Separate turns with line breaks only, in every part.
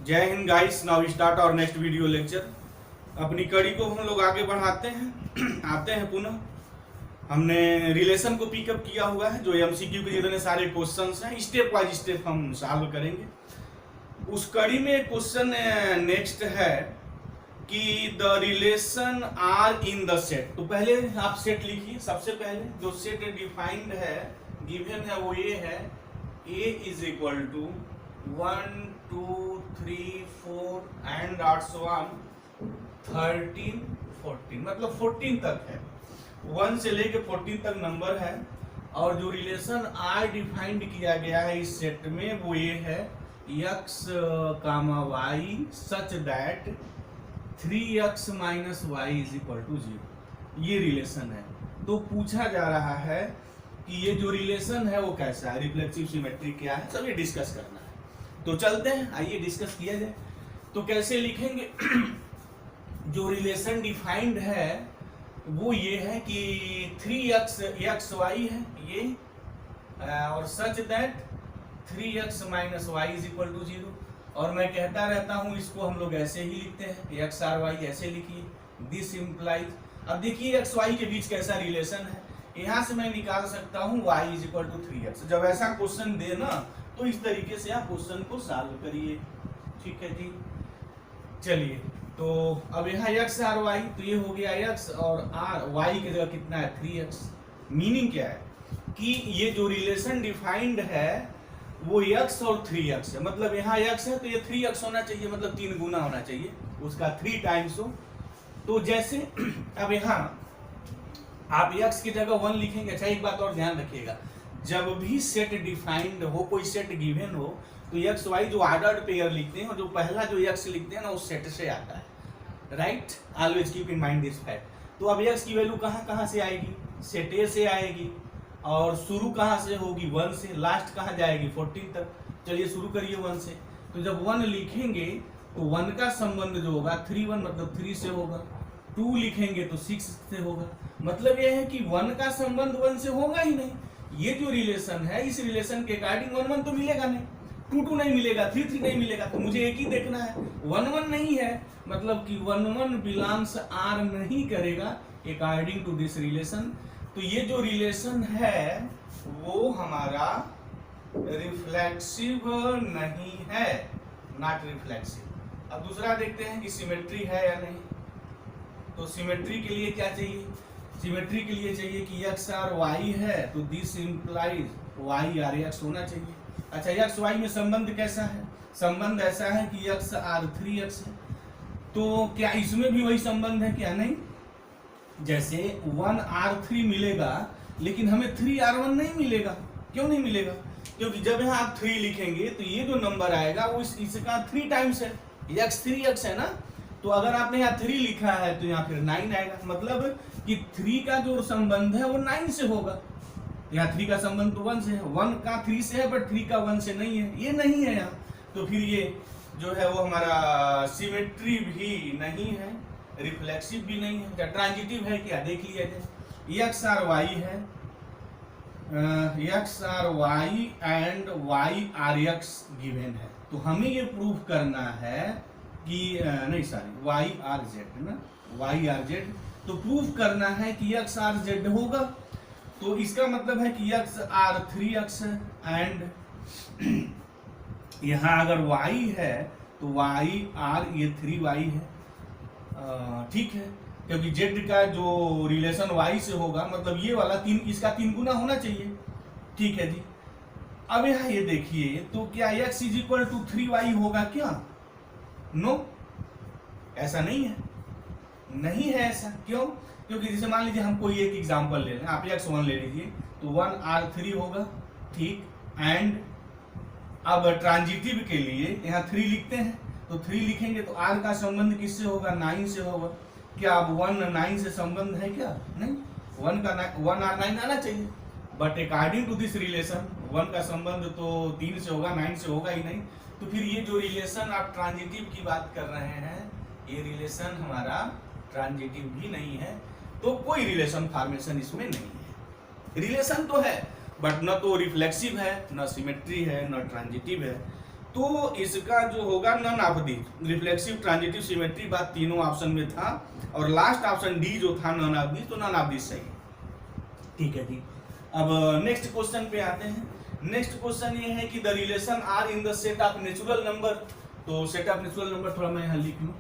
जय Hind guys. Now start और next video lecture. अपनी कड़ी को हम लोग आगे बढ़ाते हैं। आते हैं पुनः हमने रिलेशन को पिकअप किया हुआ है, जो एमसीक्यू के जितने सारे क्वेश्चंस हैं स्टेप बाय स्टेप हम सॉल्व करेंगे। उस कड़ी में क्वेश्चन नेक्स्ट है कि the relation R in the set. तो पहले आप सेट लिखिए। सबसे पहले जो सेट डिफाइंड है, गिवन है, वो ये है A is equal to 1 2 3 4 and so on 13 14, मतलब 14 तक है। 1 से लेके 14 तक नंबर है। और जो रिलेशन आर डिफाइंड किया गया है इस सेट में वो ये है x, y such that 3x minus y is equal to 0। ये रिलेशन है। तो पूछा जा रहा है कि ये जो रिलेशन है वो कैसा है, रिफ्लेक्सिव सिमेट्री क्या है, सब ये डिस्कस करना है। तो चलते हैं, आइए डिस्कस किया जाए। तो कैसे लिखेंगे? जो रिलेशन डिफाइंड है वो ये है कि 3x y है ये, और such that 3x minus y is equal to 0। और मैं कहता रहता हूं इसको हम लोग ऐसे ही लिखते हैं, x r y ऐसे लिखिए। दिस इम्प्लाइज, अब देखिए x y के बीच कैसा रिलेशन है। यहां से मैं निकाल सकता हूं y is equal to 3x। जब ऐसा क्वेश्चन दे ना तो इस तरीके से आप क्वेश्चन को सॉल्व करिए। ठीक है जी, चलिए। तो अब यहाँ x r y, तो ये हो गया x और r, y की जगह कितना है 3x। मीनिंग क्या है कि ये जो रिलेशन डिफाइंड है वो x और 3x है। मतलब यहाँ x है तो ये 3x होना चाहिए, मतलब 3 गुना होना चाहिए, उसका 3 टाइम्स हो। तो जैसे अब यहाँ आप x की जगह 1 लिखेंगे। अच्छा, एक बात और ध्यान रखिएगा, जब भी सेट डिफाइंड हो, कोई सेट गिवन हो, तो x y जो ऑर्डर्ड पेयर लिखते हैं और जो पहला जो x लिखते हैं ना उस सेट से आता है। Right, always keep in mind this fact. तो अब x की वैल्यू कहाँ से आएगी? सेट A से आएगी। और शुरू कहाँ से होगी? 1 से। लास्ट कहाँ जाएगी? 14 तक। चलिए शुरू करिए 1 से। तो जब 1 लिखेंगे तो 1 का संबंध जो होगा 3 1 मतलब 3 से होगा। 2 लिखेंगे तो 6 से होगा। मतलब यह है कि 1 का संबंध 1 से होगा ही नहीं। ये जो रिलेशन है, इस रिलेशन के अकॉर्डिंग 1 1 तो मिलेगा नहीं, 2 2 नहीं मिलेगा, 3 3 नहीं मिलेगा। तो मुझे एक ही देखना है, 1 1 नहीं है, मतलब कि 1 1 बिलोंग्स आर नहीं करेगा अकॉर्डिंग टू दिस रिलेशन। तो ये जो रिलेशन है वो हमारा रिफ्लेक्सिव नहीं है, नॉट रिफ्लेक्सिव। अब दूसरा देखते हैं कि सिमेट्री है या नहीं। तो सिमेट्री के लिए क्या चाहिए? सिमेट्री के लिए चाहिए कि x r y है, तो this implies y r x होना चाहिए। अच्छा, x y में संबंध कैसा है? संबंध ऐसा है कि x r 3x है। तो क्या इसमें भी वही संबंध है? क्या नहीं। जैसे 1 r 3 मिलेगा लेकिन हमें 3 r 1 नहीं मिलेगा। क्यों नहीं मिलेगा? क्योंकि जब यहाँ आप 3 लिखेंगे तो ये जो नंबर आएगा वो इसका 3 टाइम्स है, x 3x है ना। तो अगर आपने यहाँ 3 लिखा है तो यहाँ फिर 9 आएगा, मतलब कि 3 का जो संबंध है वो 9 से होगा। यहाँ 3 का संबंध तो 1 से है, 1 का 3 से है बट 3 का 1 से नहीं है, ये नहीं है यहाँ। तो फिर ये जो है वो हमारा सिमेट्री भी नहीं है, रिफ्लेक्सिव भी नहीं है। क्या ट्रांजिटिव है? क्या देख लिया जाए। x r y है, x r y and y r x given है। तो हमें ये प्रूफ करना है कि नहीं सॉरी y r z ना, y r z। तो प्रूफ करना है कि x r z होगा। तो इसका मतलब है कि x r 3x है एंड यहाँ अगर y है तो y r ये 3y है। ठीक है, क्योंकि z का जो रिलेशन y से होगा मतलब ये वाला 3, इसका 3 गुना होना चाहिए। ठीक है जी। अब यहाँ ये देखिए, तो क्या x is equal to 3y होगा क्या? नो, ऐसा नहीं है, नहीं है ऐसा। क्यों? क्योंकि जैसे मान लीजिए हम कोई एक एग्जांपल ले लें, आप x1 ले लीजिए तो 1 r 3 होगा। ठीक, एंड अब ट्रांजिटिव के लिए यहाँ 3 लिखते हैं, तो 3 लिखेंगे तो r का संबंध किससे होगा? 9 से होगा। क्या अब 1 9 से संबंध है क्या? नहीं, 1 r 9 आना चाहिए, but according to this relation 1 का संबंध तो 3 से होगा, 9 से होगा ही नहीं। तो फिर ये जो रिलेशन आप ट्रांजिटिव की बात कर रहे हैं, ये रिलेशन हमारा ट्रांजिटिव भी नहीं है। तो कोई रिलेशन फॉर्मेशन इसमें नहीं है। रिलेशन तो है बट न तो रिफ्लेक्सिव है, न सिमेट्री है, न ट्रांजिटिव है। तो इसका जो होगा none of the, reflexive, transitive, symmetry, बात तीनों ऑप्शन में था, और लास्ट ऑप्शन डी जो था नन ऑफ दी, तो नन ऑफ दी सही। ठीक है जी। अब नेक्स्ट क्वेश्चन पे आते हैं। नेक्स्ट क्वेश्चन ये है कि the relation R in the set of natural number. तो सेट ऑफ नेचुरल नंबर थोड़ा मैं यहाँ लिख लूँ,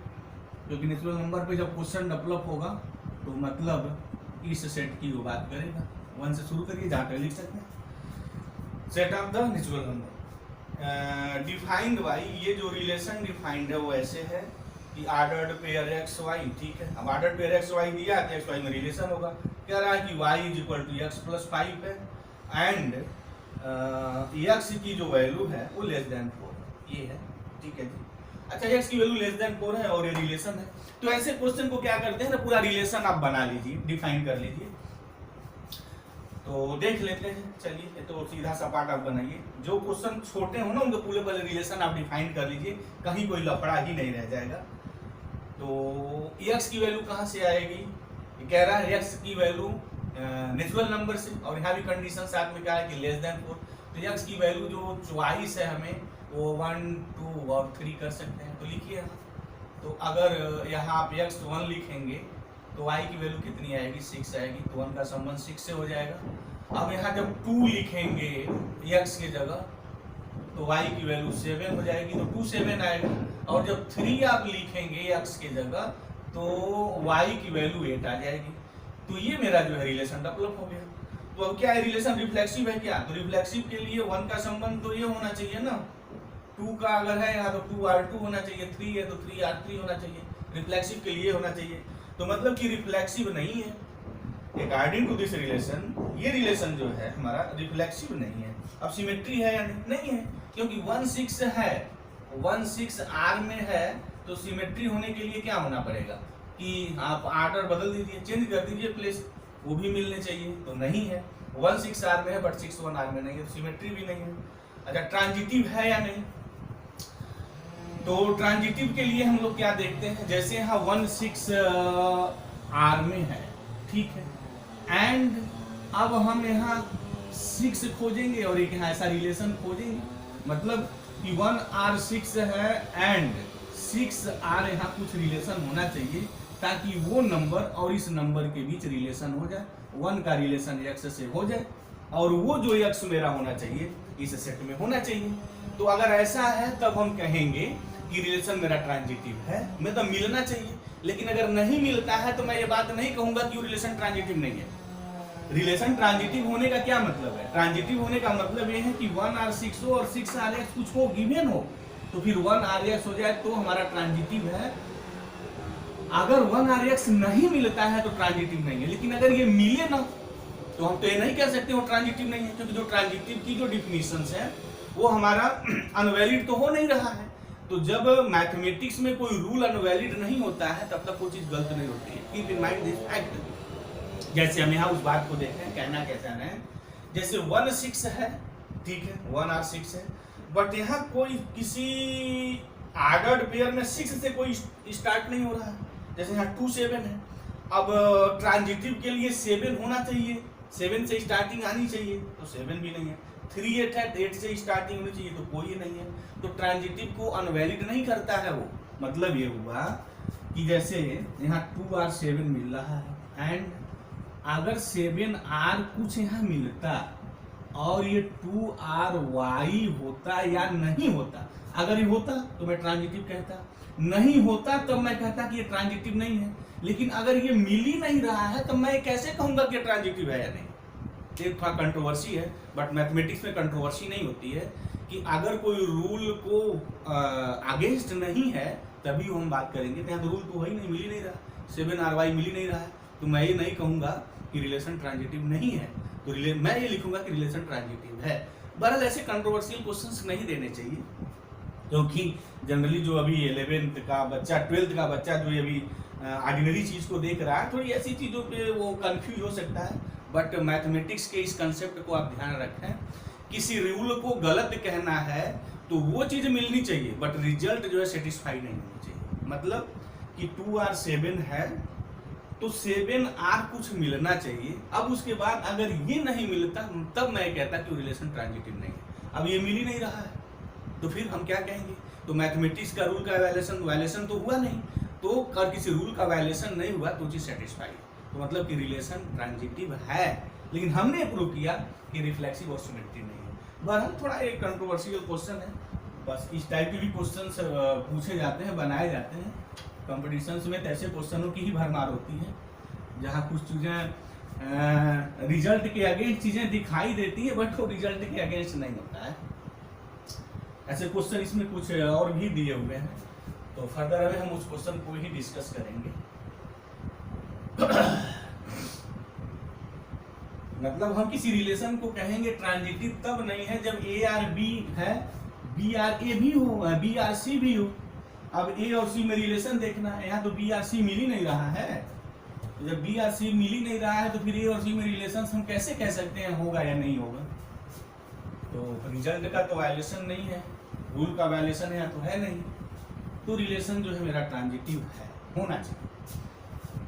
क्योंकि नेचुरल नंबर पे जब क्वेश्चन डेवलप होगा तो मतलब इस सेट की वो बात करेगा। 1 से शुरू करिए, जहाँ तक लिख सकते हैं। Set of the natural number defined by, ये जो रिलेशन डिफाइंड है वो ऐसे है कि ऑर्डर्ड पेयर एक्स वाई। ठीक है, अब ऑर्डर्ड पेयर एक्स वाई दिया है तो एक्स वाई में रिलेशन होगा। कह रहा है कि y is equal to x plus 5 है, एंड एक्स की जो वैल्यू है वो लेस देन 4 ये है। ठीक है जी। अच्छा, एक्स की वैल्यू लेस देन 4 है और ये रिलेशन है, तो ऐसे क्वेश्चन को क्या करते हैं ना, पूरा रिलेशन आप बना लीजिए, डिफाइन कर लीजिए। तो देख लेते हैं, चलिए। तो सीधा सा पार्ट आप बनाइए। जो क्वेश्चन छोटे हो ना उनके पूरे पहले रिलेशन आप डिफाइन कर लीजिए, कहीं कोई लफड़ा ही नहीं रह जाएगा। तो एक्स की वैल्यू कहाँ से आएगी, ये कह रहा है एक्स की वैल्यू नेचुरल नंबर से, और यहाँ भी कंडीशन साथ में क्या है कि लेस देन 4। तो एक्स की वैल्यू जो चॉइस है हमें वो 1, 2 और 3 कर सकते हैं। तो लिखिए, तो अगर यहाँ आप एक्स 1 लिखेंगे तो y की वैल्यू कितनी आएगी, 6 आएगी। तो 1 का संबंध 6 से हो जाएगा। अब यहाँ जब 2 लिखेंगे x की जगह तो y की वैल्यू 7 हो जाएगी, तो 2 7 आएगा। और जब 3 आप लिखेंगे x की जगह तो y की वैल्यू 8 आ जाएगी। तो ये मेरा जो है रिलेशन डेवलप हो गया। तो अब क्या है, रिलेशन रिफ्लेक्सिव है क्या, तो रिफ्लेक्सिव के लिए 1 का संबंध तो ये होना चाहिए ना, 2 का अगर है यहाँ तो 2r2 होना चाहिए, 3 है तो 3r3 होना चाहिए, रिफ्लेक्सिव के लिए होना चाहिए। तो मतलब कि रिफ्लेक्सिव नहीं है अकॉर्डिंग टू दिस रिलेशन, ये रिलेशन जो है हमारा रिफ्लेक्सिव नहीं है। अब सिमेट्री है या नहीं है, क्योंकि 1 6 है, 1 6 R में है, तो सिमेट्री होने के लिए क्या होना पड़ेगा कि आप ऑर्डर बदल दीजिए, चेंज कर दीजिए प्लेस, वो भी मिलने चाहिए। तो नहीं है, 1 6 R में है बट 6 1 R में नहीं है, तो सिमेट्री भी नहीं है। अच्छा, ट्रांजिटिव है या नहीं, तो ट्रांजिटिव के लिए हम लोग क्या देखते हैं, जैसे यहाँ 1 6 R में है, ठीक है, एंड अब हम यहाँ 6 खोजेंगे और एक यहाँ ऐसा रिलेशन खोजेंगे, मतलब कि 1 R 6 है एंड 6 R यहाँ कुछ रिलेशन होना चाहिए ताकि वो नंबर और इस नंबर के बीच रिलेशन हो जाए, 1 का रिलेशन x से हो जाए और वो जो x मेरा होना चाहिए इस सेट में होना चाहिए। तो अगर ऐसा है तब हम कहेंगे कि रिलेशन मेरा ट्रांजिटिव है, मतलब मिलना चाहिए। लेकिन अगर नहीं मिलता है तो मैं ये बात नहीं कहूंगा कि वो रिलेशन ट्रांजिटिव नहीं है। रिलेशन ट्रांजिटिव होने का क्या मतलब है, ट्रांजिटिव होने का मतलब ये है कि 1 R 6 हो और 6 R x कुछ हो, गिवन हो, तो फिर 1 R x हो जाए तो हमारा ट्रांजिटिव है। अगर 1 R x नहीं मिलता है तो ट्रांजिटिव नहीं है। लेकिन अगर ये मिले ना तो हम तो ये नहीं कह सकते वो ट्रांजिटिव नहीं है, क्योंकि जो ट्रांजिटिव की जो डिफिनीशंस है वो हमारा अनवैलिड तो हो नहीं रहा है। तो जब मैथमेटिक्स में कोई रूल अनवैलिड नहीं होता है तब तक वो चीज गलत नहीं होती है। Keep in mind this fact. जैसे हम यहाँ उस बात को देख रहे हैं, कहना कैसा है, जैसे 1 6 है, ठीक है, 1 R 6 है, बट यहाँ कोई किसी ऑर्डर्ड पेयर में 6 से कोई स्टार्ट नहीं हो रहा है। जैसे यहाँ 2 7 है, अब ट्रांजिटिव के लिए 7 होना चाहिए, 7 से स्टार्टिंग आनी चाहिए, तो 7 भी नहीं है। 3 8 है, 8 से स्टार्टिंग होनी चाहिए, तो कोई नहीं है। तो ट्रांजिटिव को अनवैलिड नहीं करता है वो। मतलब ये हुआ कि जैसे यहाँ 2 R 7 मिल रहा है एंड अगर 7 R कुछ यहाँ मिलता और ये 2 R Y होता या नहीं होता, अगर ये होता तो मैं ट्रांजिटिव कहता, नहीं होता तब मैं कहता कि ये ट्रांजिटिव नहीं है। लेकिन अगर ये मिल ही नहीं रहा है तो मैं कैसे कहूंगा कि ट्रांजिटिव है या नहीं। ये थोड़ा कंट्रोवर्सी है, बट मैथमेटिक्स में कंट्रोवर्सी नहीं होती है कि अगर कोई रूल को अगेंस्ट नहीं है तभी हम बात करेंगे। यहाँ तो रूल तो वही नहीं, मिल ही नहीं रहा, 7 R Y मिल ही नहीं रहा है, तो मैं ये नहीं कहूंगा कि रिलेशन ट्रांजिटिव नहीं है। तो मैं ये लिखूंगा कि रिलेशन ट्रांजिटिव है। बहरहाल ऐसे कंट्रोवर्शियल क्वेश्चंस नहीं देने चाहिए, क्योंकि जनरली जो अभी 11th का बच्चा, 12th का बच्चा जो अभी ऑर्डिनरी चीज को देख रहा है, थोड़ी ऐसी चीजों पे वो कंफ्यूज हो सकता है। बट मैथमेटिक्स के इस कंसेप्ट को आप ध्यान रखें, किसी रूल को गलत कहना है तो वो चीज मिलनी चाहिए, बट रिजल्ट जो है सेटिस्फाई नहीं होनी चाहिए। मतलब कि 2 R 7 है तो 7 R कुछ मिलना चाहिए। अब उसके बाद अगर ये नहीं मिलता तब मैं कहता कि रिलेशन ट्रांजिटिव नहीं है। अब ये मिल ही नहीं रहा है, तो फिर हम क्या कहेंगे? तो मैथमेटिक्स का रूल का वायलेशन तो हुआ नहीं, तो अगर किसी रूल का वायलेशन नहीं हुआ तो चीज सेटिस्फाई, तो मतलब कि रिलेशन ट्रांजिटिव है। लेकिन हमने प्रूव किया कि रिफ्लेक्सिव और सिमेट्री नहीं है। बहरहाल थोड़ा एक कंट्रोवर्शियल क्वेश्चन है, बस इस टाइप के भी क्वेश्चन पूछे जाते हैं, बनाए जाते हैं कॉम्पिटिशन्स में, तो ऐसे क्वेश्चनों की ही भरमार होती है जहाँ कुछ चीज़ें रिजल्ट के अगेंस्ट चीज़ें दिखाई देती है बट वो रिजल्ट के अगेंस्ट नहीं होता है। ऐसे क्वेश्चन इसमें कुछ और भी दिए हुए हैं, तो फर्दर अभी हम उस क्वेश्चन को ही डिस्कस करेंगे। मतलब हम किसी रिलेशन को कहेंगे ट्रांजिटिव तब नहीं है जब ए आर बी है, बी आर ए भी हो, बी आर सी भी हो। अब ए और सी में रिलेशन देखना है, यहाँ तो बी आर सी मिल ही नहीं रहा है, तो जब बी आर सी मिल ही नहीं रहा है तो फिर ए और सी में रिलेशन हम कैसे कह सकते हैं होगा या नहीं होगा? तो रिजल्ट का तो वायलेशन नहीं है, रूल का वायलेशन है तो है नहीं, तो रिलेशन जो है मेरा ट्रांजिटिव है, होना चाहिए।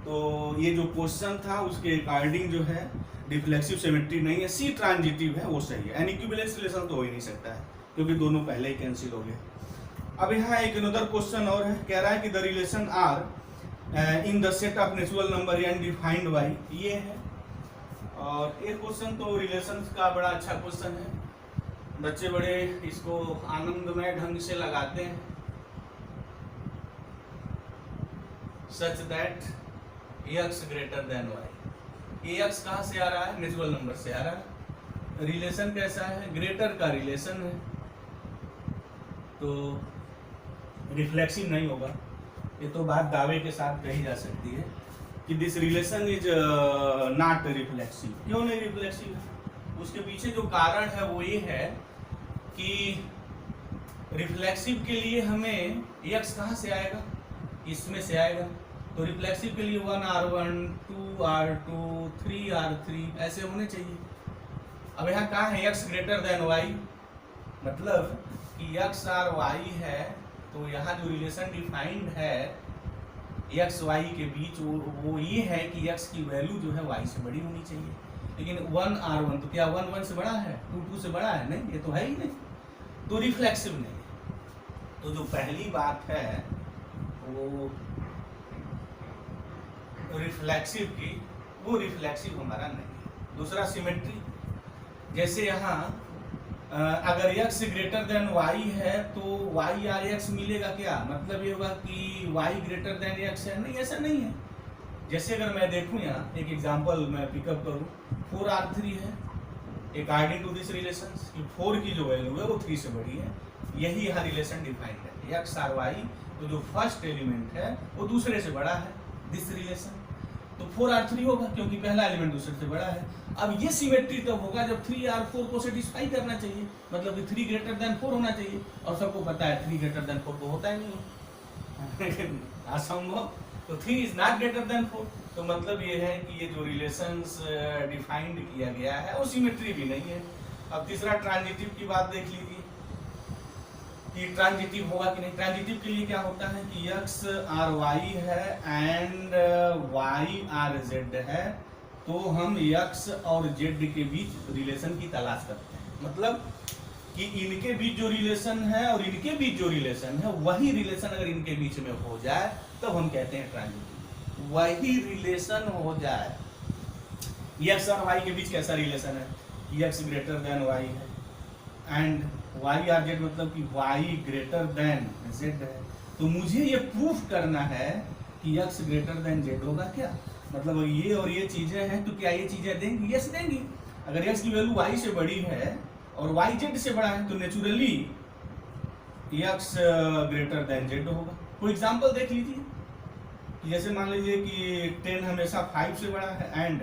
तो ये जो क्वेश्चन था उसके अकॉर्डिंग जो है रिफ्लेक्सिव सिमेट्री नहीं है, सी ट्रांजिटिव है, वो सही है। इक्विवेलेंस रिलेशन तो हो ही नहीं सकता है क्योंकि दोनों पहले ही कैंसिल हो गए। अब यहाँ एक अनदर क्वेश्चन और है, कह रहा है कि the relation R in the set of natural number N defined by, ये है। और एक क्वेश्चन तो रिलेशन का बड़ा अच्छा क्वेश्चन है, बच्चे बड़े इसको आनंदमय ढंग से लगाते हैं। Such that x greater than y, x कहाँ से आ रहा है? नेचुरल नंबर से आ रहा है। रिलेशन कैसा है? ग्रेटर का रिलेशन है, तो रिफ्लेक्सिव नहीं होगा। ये तो बात दावे के साथ कही जा सकती है कि this relation is not reflexive. क्यों नहीं रिफ्लेक्सिव है? उसके पीछे जो कारण है वो ये है कि रिफ्लेक्सिव के लिए हमें x कहाँ से आएगा? इसमें से आएगा। तो रिफ्लेक्सिव के लिए 1r1, 2r2, 3r3 ऐसे होने चाहिए। अब यहाँ कहाँ है x ग्रेटर देन y, मतलब कि x और y है, तो यहाँ जो रिलेशन डिफाइंड है x y के बीच वो ये है कि x की वैल्यू जो है y से बड़ी होनी चाहिए। लेकिन 1r1 तो क्या 1 1 से बड़ा है? 2 2 से बड़ा है? नहीं, ये तो है ही नहीं, तो रिफ्लेक्सिव नहीं है। तो जो पहली बात है वो रिफ्लेक्सिव की, वो रिफ्लेक्सिव हमारा नहीं है। दूसरा सिमेट्री, जैसे यहाँ अगर x ग्रेटर देन y है तो y आर x मिलेगा क्या? मतलब ये होगा कि y ग्रेटर देन x है? नहीं, ऐसा नहीं है। जैसे अगर मैं देखूं यहाँ एक एग्जांपल मैं पिकअप करूं, 4r3 है, अकॉर्डिंग टू दिस रिलेशन कि 4 की जो वैल्यू है वो 3 से बड़ी है, यही यहाँ रिलेशन डिफाइंड है। x और y तो जो फर्स्ट एलिमेंट है वो दूसरे से बड़ा है, दिस रिलेशन, तो 4r3 होगा क्योंकि पहला एलिमेंट दूसरे से बड़ा है। अब ये सिमेट्री तब होगा जब 3r4 को सेटिस्फाई करना चाहिए, मतलब कि 3 ग्रेटर देन 4 होना चाहिए, और सबको पता है 3 ग्रेटर देन 4 तो होता ही नहीं है असंभव। तो 3 इज नॉट ग्रेटर देन 4, तो मतलब ये है कि ये जो रिलेशंस डिफाइंड किया गया है वो सिमेट्री भी नहीं है। अब तीसरा ट्रांजिटिव की बात देख लीजिए कि ट्रांजिटिव होगा कि नहीं। ट्रांजिटिव के लिए क्या होता है कि x आर y है एंड y आर z है, तो हम x और z के बीच रिलेशन की तलाश करते हैं। मतलब कि इनके बीच जो रिलेशन है और इनके बीच जो रिलेशन है वही रिलेशन अगर इनके बीच में हो जाए तब तो हम कहते हैं ट्रांजिटिव। वही रिलेशन हो जाए, x और y के बीच कैसा रिलेशन है? x ग्रेटर देन y है एंड y आर z, मतलब कि y ग्रेटर देन z है। तो मुझे ये प्रूफ करना है कि x ग्रेटर देन z होगा क्या? मतलब ये और ये चीजें हैं, तो क्या ये चीजें देंगी? यस देंगी। अगर x की वैल्यू y से बड़ी है और y z से बड़ा है तो naturally x greater than z होगा। कोई एग्जांपल देख लीजिए कि जैसे मान लीजिए कि 10 हमेशा 5 से बड़ा है एंड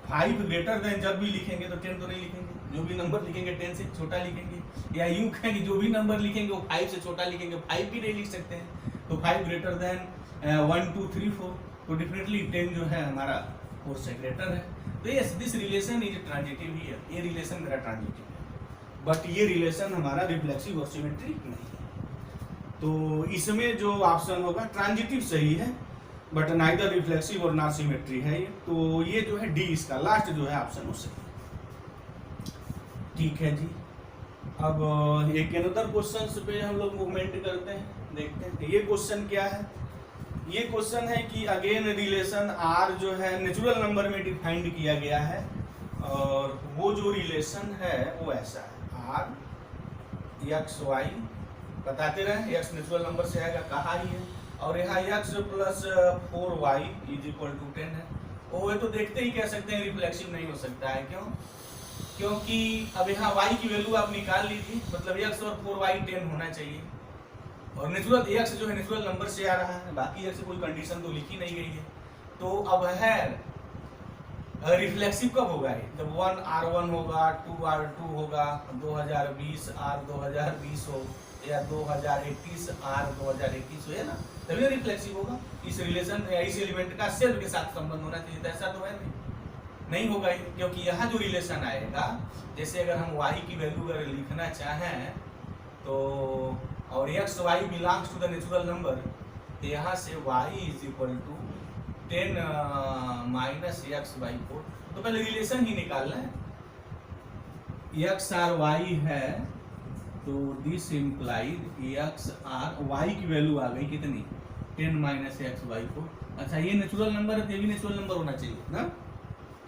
5 ग्रेटर देन जब भी लिखेंगे तो 10 तो नहीं लिखेंगे, जो भी नंबर लिखेंगे 10 से छोटा लिखेंगे, या यूं कहेंगे जो भी नंबर लिखेंगे वो 5 से छोटा लिखेंगे, 5 भी नहीं लिख सकते हैं। तो 5 ग्रेटर देन 1 2 3 4, तो डेफिनेटली 10 जो है हमारा 4 से ग्रेटर है। तो yes, this relation is transitive ही है, ये रिलेशन मेरा ट्रांजिटिव है, बट ये रिलेशन हमारा रिफ्लेक्सिव और सिमेट्रिक नहीं है। तो इसमें जो ऑप्शन होगा ट्रांजिटिव सही है, बट नाइदर रिफ्लेक्सिव और ना सिमेट्री है ये। तो ये जो है डी, इसका लास्ट जो है ऑप्शन हो सही। ठीक है जी। अब एक अनदर क्वेश्चन पे हम लोग मूवमेंट करते हैं, देखते हैं ये क्वेश्चन क्या है। ये क्वेश्चन है कि अगेन रिलेशन आर जो है नेचुरल नंबर में डिफाइंड किया गया है, और वो जो रिलेशन है वो ऐसा है, आर एक्स वाई बताते रहे, एक्स नेचुरल नंबर से आएगा, कहा ही है, और यहाँ x plus 4y is equal to 10 है। वो तो देखते ही कह सकते हैं रिफ्लेक्सिव नहीं हो सकता है, क्यों? क्योंकि अब यहाँ y की वैल्यू आप निकाल लीजिए, मतलब x और 4y 10 होना चाहिए, और नेचुरल x जो है नेचुरल नंबर से आ रहा है, बाकी x से कोई कंडीशन तो लिखी नहीं गई है। तो अब है रिफ्लेक्सिव कब होगा ये? जब 1R1 होगा, 2R2 होगा, 2020 R 2020 हो, या 2021 R 2021 हो, है ना, तभी रिफ्लेक्सिव होगा। इस रिलेशन या इस एलिमेंट का सेल्फ के साथ संबंध होना चाहिए, तो ऐसा तो है नहीं होगा, क्योंकि यहाँ जो रिलेशन आएगा, जैसे अगर हम y की वैल्यू अगर लिखना चाहें तो, और x y belongs to the natural number, तो यहाँ से y is equal to 10 minus x by 4। तो पहले रिलेशन ही निकालना है, एक्स आर वाई है, तो this implied x R y की वैल्यू आ गई कितनी, 10 माइनस एक्स बाई 4। अच्छा ये नेचुरल नंबर है, तो ये भी नेचुरल नंबर होना चाहिए ना।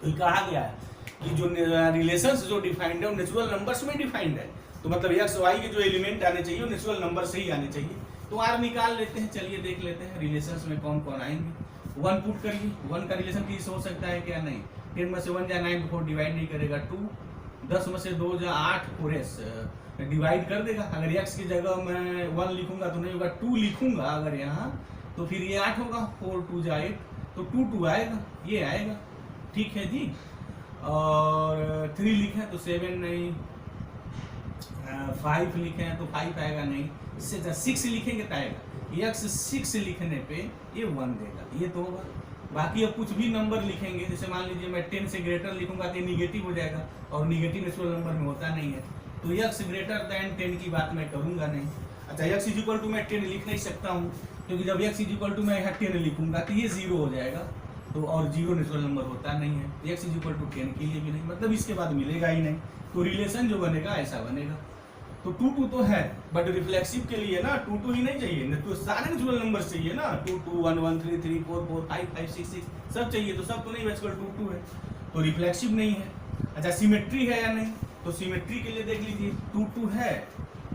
तो कहा गया है कि जो रिलेशंस जो डिफाइंड है वो नेचुरल नंबर्स में डिफाइंड है, तो मतलब एक्स वाई के जो एलिमेंट आने चाहिए वो नेचुरल नंबर से ही आने चाहिए। तो आर निकाल लेते हैं, चलिए देख लेते हैं रिलेशंस में कौन कौन आएंगे। 1 पुट करिए, 1 का रिलेशन किस हो सकता है क्या, नहीं, 10 में से 1 जा 9 4 डिवाइड नहीं करेगा, 2, 10 में से 2 जा 8 4s डिवाइड कर देगा। अगर x की जगह मैं 1 लिखूंगा तो नहीं होगा, 2 लिखूंगा अगर यहाँ, तो फिर ये 8 होगा, 4 2 जा 8, तो 2 2 आएगा, ये आएगा, ठीक है जी। और 3 लिखें तो 7 नहीं, 5 लिखें तो 5 आएगा नहीं, इससे 6 लिखेंगे तो आएगा, x 6 लिखने पे ये 1 देगा, ये तो होगा। बाकी अब कुछ भी नंबर लिखेंगे, जैसे मान लीजिए मैं 10 से ग्रेटर लिखूंगा तो निगेटिव हो जाएगा, और निगेटिव नेचुरल नंबर में होता नहीं है, तो x ग्रेटर दैन 10 की बात मैं करूंगा नहीं। अच्छा x इज इक्वल टू मैं 10 लिख नहीं सकता हूँ, क्योंकि जब x इज इक्वल टू मैं यहाँ 10 लिखूंगा तो ये 0 हो जाएगा, तो और 0 नेचुरल नंबर होता नहीं है, x इज इक्वल टू 10 के लिए भी नहीं, मतलब इसके बाद मिलेगा ही नहीं। तो रिलेशन जो बनेगा ऐसा बनेगा। तो 2 2 तो है, बट रिफ्लेक्सिव के लिए ना 2 2 ही नहीं चाहिए, तो सारे नेचुरल नंबर चाहिए ना, 2 2 1 1 3 3 4 4 5 5 6 6 सब चाहिए, तो सब तो नहीं, बस 2 2 है, तो रिफ्लेक्सिव नहीं है। अच्छा सिमेट्री है या नहीं, तो सिमेट्री के लिए देख लीजिए, 2 2 है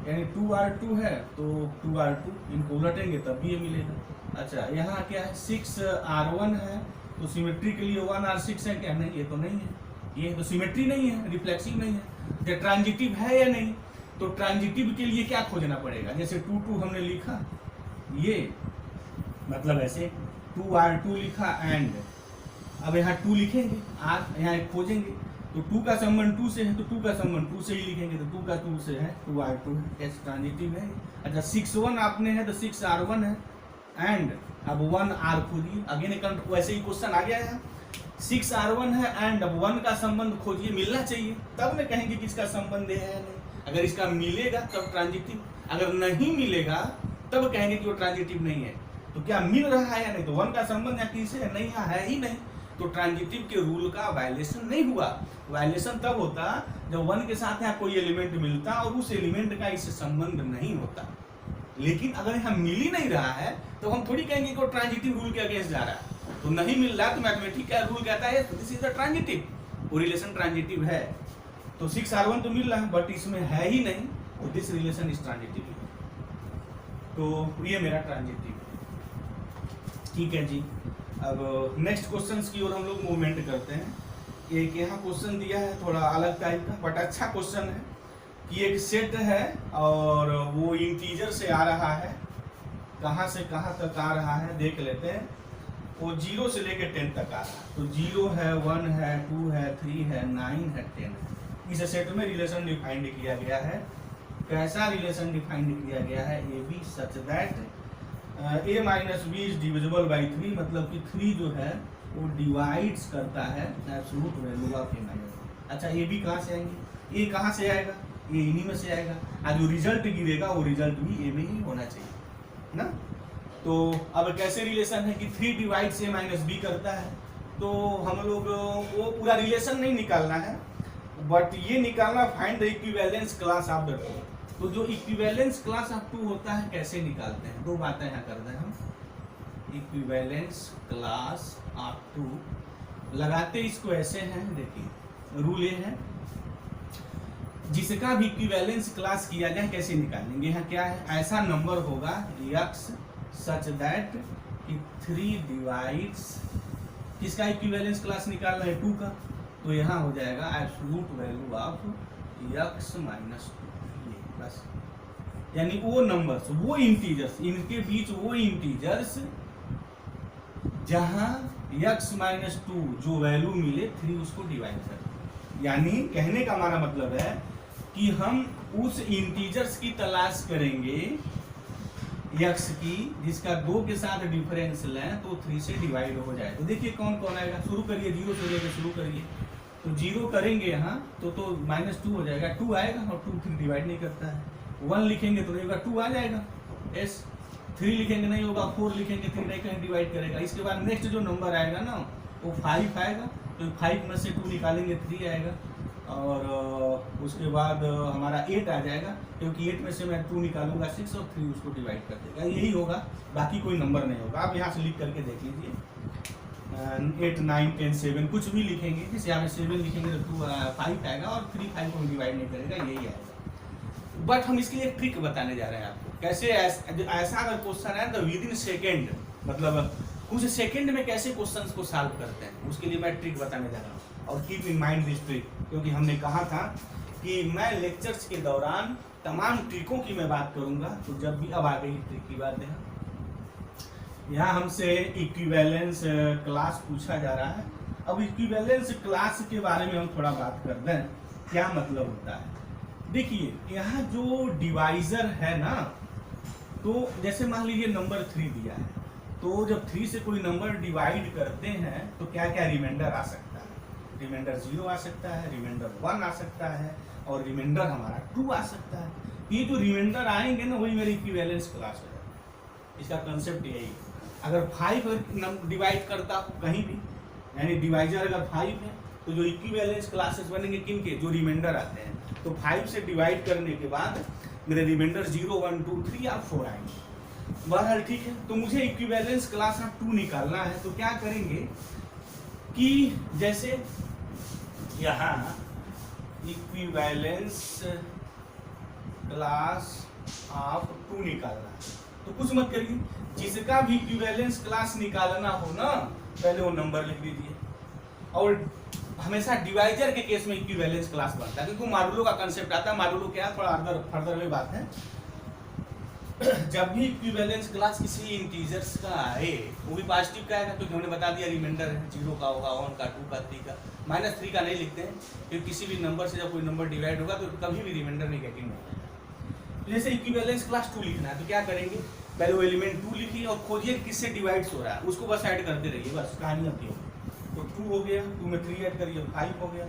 यानी 2R2 है, तो 2R2 इनको उलटेंगे तब भी ये मिलेगा। अच्छा यहाँ क्या है, 6R1 है, तो सिमेट्री के लिए 1R6 है क्या, नहीं, ये तो नहीं है, ये तो सिमेट्री नहीं है, रिफ्लेक्सिव नहीं है। क्या ट्रांजिटिव है या नहीं, तो ट्रांजिटिव के लिए क्या खोजना पड़ेगा, जैसे 2 2 हमने लिखा, ये मतलब ऐसे 2R2 लिखा, एंड अब यहाँ 2 लिखेंगे, आर यहाँ खोजेंगे, तो 2 का संबंध 2 से है, तो 2 का संबंध 2 से ही लिखेंगे, तो 2 का 2 से है, 2R2 है, एस ट्रांजिटिव है। अच्छा 6 1 आपने है, तो 6R1 है, एंड अब 1R खोजिए, अगेन वैसे ही क्वेश्चन आ गया है, 6R1 है एंड अब 1 का संबंध खोजिए, मिलना चाहिए, तब मैं कहेंगे कि इसका संबंध है या नहीं। अगर इसका मिलेगा तब ट्रांजिटिव, अगर नहीं मिलेगा तब कहेंगे कि वो ट्रांजिटिव नहीं है। तो क्या मिल रहा है या नहीं, तो 1 का संबंध या किसे नहीं है ही नहीं, तो ट्रांजिटिव के रूल का वायलेशन नहीं हुआ। वायलेशन तब होता जब 1 के साथ यहाँ कोई एलिमेंट मिलता और उस एलिमेंट का इससे संबंध नहीं होता। लेकिन अगर यहाँ मिल ही नहीं रहा है तो हम थोड़ी कहेंगे कि वो ट्रांजिटिव रूल के अगेंस्ट जा रहा है। तो नहीं मिल रहा तो मैथमेटिक्स का रूल कहता है दिस इज द ट्रांजिटिव, वो रिलेशन ट्रांजिटिव है। तो 6R1 तो मिल रहा है बट इसमें है ही नहीं, तो दिस रिलेशन इज ट्रांजिटिव। तो ये मेरा ट्रांजिटिव है, ठीक है जी। अब नेक्स्ट क्वेश्चंस की ओर हम लोग मूवमेंट करते हैं। एक यहाँ क्वेश्चन दिया है थोड़ा अलग टाइप का बट अच्छा क्वेश्चन है कि एक सेट है और वो इंटीजर से आ रहा है, कहाँ से कहाँ तक आ रहा है देख लेते हैं। वो 0 से लेकर 10 तक आ रहा है, तो 0 है, 1 है, 2 है, 3 है, 9 है, 10 है। इस सेट में रिलेशन डिफाइंड किया गया है। कैसा रिलेशन डिफाइंड किया गया है, a b such that a minus b is divisible by 3, मतलब कि 3 जो है वो डिवाइड्स करता है absolute value of a minus. अच्छा ए बी कहाँ से आएंगे, ए कहाँ से आएगा, ये इन्हीं में से आएगा, और जो रिजल्ट गिरेगा वो रिजल्ट भी ए में ही होना चाहिए ना। तो अब कैसे रिलेशन है कि 3 डिवाइड्स a माइनस बी करता है, तो हम लोग वो पूरा रिलेशन नहीं निकालना है, बट ये निकालना find the equivalence class of the two. तो जो इक्विवेलेंस क्लास ऑफ टू होता है कैसे निकालते हैं, दो बातें यहाँ करते हैं हम। इक्विवेलेंस क्लास ऑफ टू लगाते इसको ऐसे हैं, देखिए रूल ये है, जिसका भी इक्विवेलेंस क्लास किया जाए कैसे निकालेंगे। यहाँ क्या है, ऐसा नंबर होगा x सच दैट कि 3 डिवाइड्स, किसका इक्विवेलेंस क्लास निकालना है, 2 का, तो यहाँ हो जाएगा absolute value of x minus 2, ये बस। यानी वो नंबर्स, वो इंटीजर्स, इनके बीच वो इंटीजर्स जहां x माइनस 2 जो वैल्यू मिले 3 उसको डिवाइड कर। यानी कहने का हमारा मतलब है कि हम उस इंटीजर्स की तलाश करेंगे x की जिसका 2 के साथ डिफरेंस लें तो 3 से डिवाइड हो जाए। तो देखिए कौन कौन आएगा, शुरू करिए 0 से लेकर शुरू करिए, तो 0 करेंगे यहाँ तो माइनस 2 हो जाएगा, 2 आएगा और 2 फिर डिवाइड नहीं करता है। 1 लिखेंगे तो रहेगा 2 आ जाएगा, s 3 लिखेंगे नहीं होगा, 4 लिखेंगे 3 नहीं कहीं डिवाइड करेगा। इसके बाद नेक्स्ट जो नंबर आएगा ना वो 5 आएगा, तो 5 में से 2 निकालेंगे 3 आएगा, और उसके बाद हमारा 8 आ जाएगा, क्योंकि 8 में से मैं 2 निकालूंगा 6 और 3 उसको डिवाइड कर देगा। यही होगा, बाकी कोई नंबर नहीं होगा। आप यहाँ से लिख करके देख लीजिए, 8 9 10 7 कुछ भी लिखेंगे, जैसे यहाँ 7 लिखेंगे तो 5 आएगा और 3 5 को डिवाइड नहीं करेगा, यही आएगा। बट हम इसके लिए एक ट्रिक बताने जा रहे हैं आपको, कैसे ऐसा अगर क्वेश्चन है तो विद इन सेकेंड, मतलब कुछ सेकंड में कैसे क्वेश्चंस को सॉल्व करते हैं, उसके लिए मैं ट्रिक बताने जा रहा हूँ। और keep in mind this trick, क्योंकि हमने कहा था कि मैं लेक्चर्स के दौरान तमाम ट्रिकों की मैं बात करूंगा, तो जब भी अब आ गई ट्रिक की बात है। यहाँ हमसे इक्विवेलेंस क्लास पूछा जा रहा है। अब इक्विवेलेंस क्लास के बारे में हम थोड़ा बात कर दें, क्या मतलब होता है। देखिए यहाँ जो डिवाइजर है ना, तो जैसे मान लीजिए नंबर 3 दिया है, तो जब 3 से कोई नंबर डिवाइड करते हैं तो क्या क्या रिमाइंडर आ सकता है, रिमाइंडर 0 आ सकता है, रिमाइंडर 1 आ सकता है, और रिमाइंडर हमारा 2 आ सकता है। ये जो रिमाइंडर आएंगे ना वही मेरी इक्विवेलेंस क्लास हो जाएगा। इसका कंसेप्ट यही है। अगर 5 डिवाइड करता हूँ कहीं भी, यानी डिवाइजर अगर 5 है, तो जो इक्विवेलेंस क्लासेस बनेंगे किनके, जो रिमाइंडर आते हैं, तो 5 से डिवाइड करने के बाद मेरे रिमाइंडर 0 1 2 3 या 4 आएंगे। बहरहाल ठीक है, तो मुझे इक्विवेलेंस क्लास ऑफ 2 निकालना है, तो क्या करेंगे कि जैसे यहाँ इक्विवेलेंस क्लास ऑफ 2 निकालना है, तो कुछ मत करिए, जिसका भी इक्विवेलेंस क्लास निकालना हो ना पहले वो नंबर लिख दीजिए। और हमेशा डिवाइजर के केस में इक्विवेलेंस क्लास बनता है, क्योंकि मॉडुलो का कंसेप्ट आता है। मॉडुलो क्या है, थोड़ा फर्दर में बात है। जब भी इक्विवेलेंस क्लास किसी इंटीजर्स का आए, वो भी पॉजिटिव का आएगा, क्योंकि हमने बता दिया रिमाइंडर है, 0 का होगा, 1 का, 2 का, 3 का, -3 का नहीं लिखते हैं, क्योंकि किसी भी नंबर से जब कोई नंबर डिवाइड होगा तो कभी भी रिमाइंडर नेगेटिव होगा। तो जैसे इक्विवेलेंस क्लास 2 लिखना है, तो क्या करेंगे, पहले वो एलिमेंट 2 लिखिए और खोजिए किससे डिवाइड हो रहा है, उसको बस ऐड करते रहिए, बस कहानी अपनी होगी। तो 2 हो गया, 2 में 3 ऐड करिए 5 हो गया,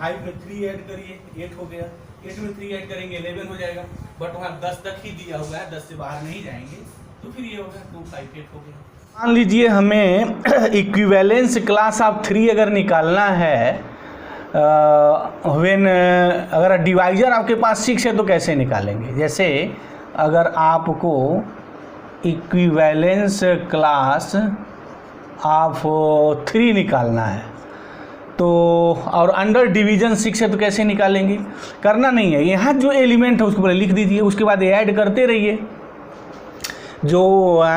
5 में 3 ऐड करिए 8 हो गया, 8 में 3 ऐड करेंगे 11 हो जाएगा। बट वहाँ 10 तक ही दिया हुआ है, 10 से बाहर नहीं जाएंगे, तो फिर ये होगा 2 5 8 हो गया।
मान लीजिए हमें इक्विवेलेंस क्लास ऑफ 3 अगर निकालना है, अगर डिवाइजर आपके पास 6 है तो कैसे निकालेंगे। जैसे अगर आपको इक्विवेलेंस क्लास ऑफ 3 निकालना है, तो और अंडर डिवीजन 6 है तो कैसे निकालेंगे। करना नहीं है, यहाँ जो एलिमेंट है उसको पहले लिख दीजिए, उसके बाद ऐड करते रहिए। जो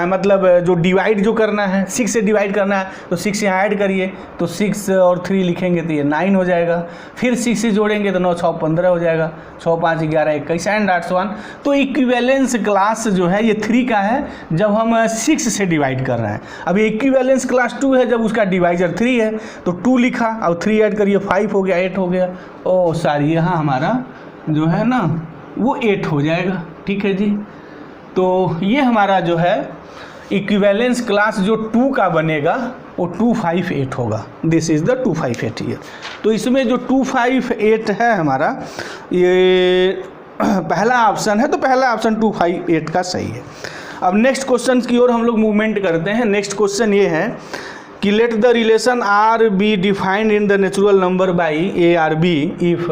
मतलब जो डिवाइड जो करना है, 6 से डिवाइड करना है तो 6 यहाँ ऐड करिए, तो 6 और 3 लिखेंगे तो ये 9 हो जाएगा। फिर 6 से जोड़ेंगे तो 9 6 15 हो जाएगा, 6 5 11 21 एंड 801। तो इक्विवेलेंस क्लास जो है ये 3 का है जब हम 6 से डिवाइड कर रहे हैं। अब ये इक्विवेलेंस क्लास 2 है जब उसका डिवाइजर 3 है, तो 2 लिखा और 3 ऐड करिए, 5 हो गया, 8 हो गया। ओ सॉरी, यहाँ हमारा जो है ना वो 8 हो जाएगा। ठीक है जी, तो ये हमारा जो है इक्विवेलेंस क्लास जो 2 का बनेगा वो 258 होगा। This is the 258 year. तो इसमें जो 258 है हमारा, ये पहला ऑप्शन है, तो पहला ऑप्शन 258 का सही है। अब नेक्स्ट क्वेश्चन की ओर हम लोग मूवमेंट करते हैं। नेक्स्ट क्वेश्चन ये है कि let the relation R B defined in the natural number by a R b if,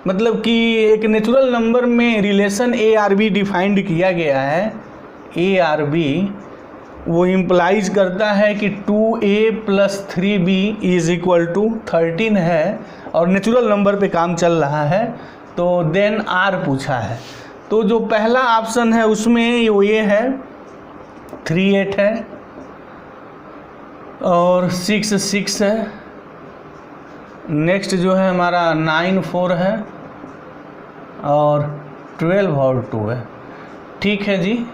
मतलब कि एक नेचुरल नंबर में relation a R B defined किया गया है, ए आर बी वो इम्प्लाइज करता है कि 2a + 3b is equal to 13 है और नेचुरल नंबर पे काम चल रहा है, तो देन आर पूछा है। तो जो पहला ऑप्शन है उसमें ये है 3 8 है और 6 6 है, नेक्स्ट जो है हमारा 9 4 है और 12 और 2 है। ठीक है जी,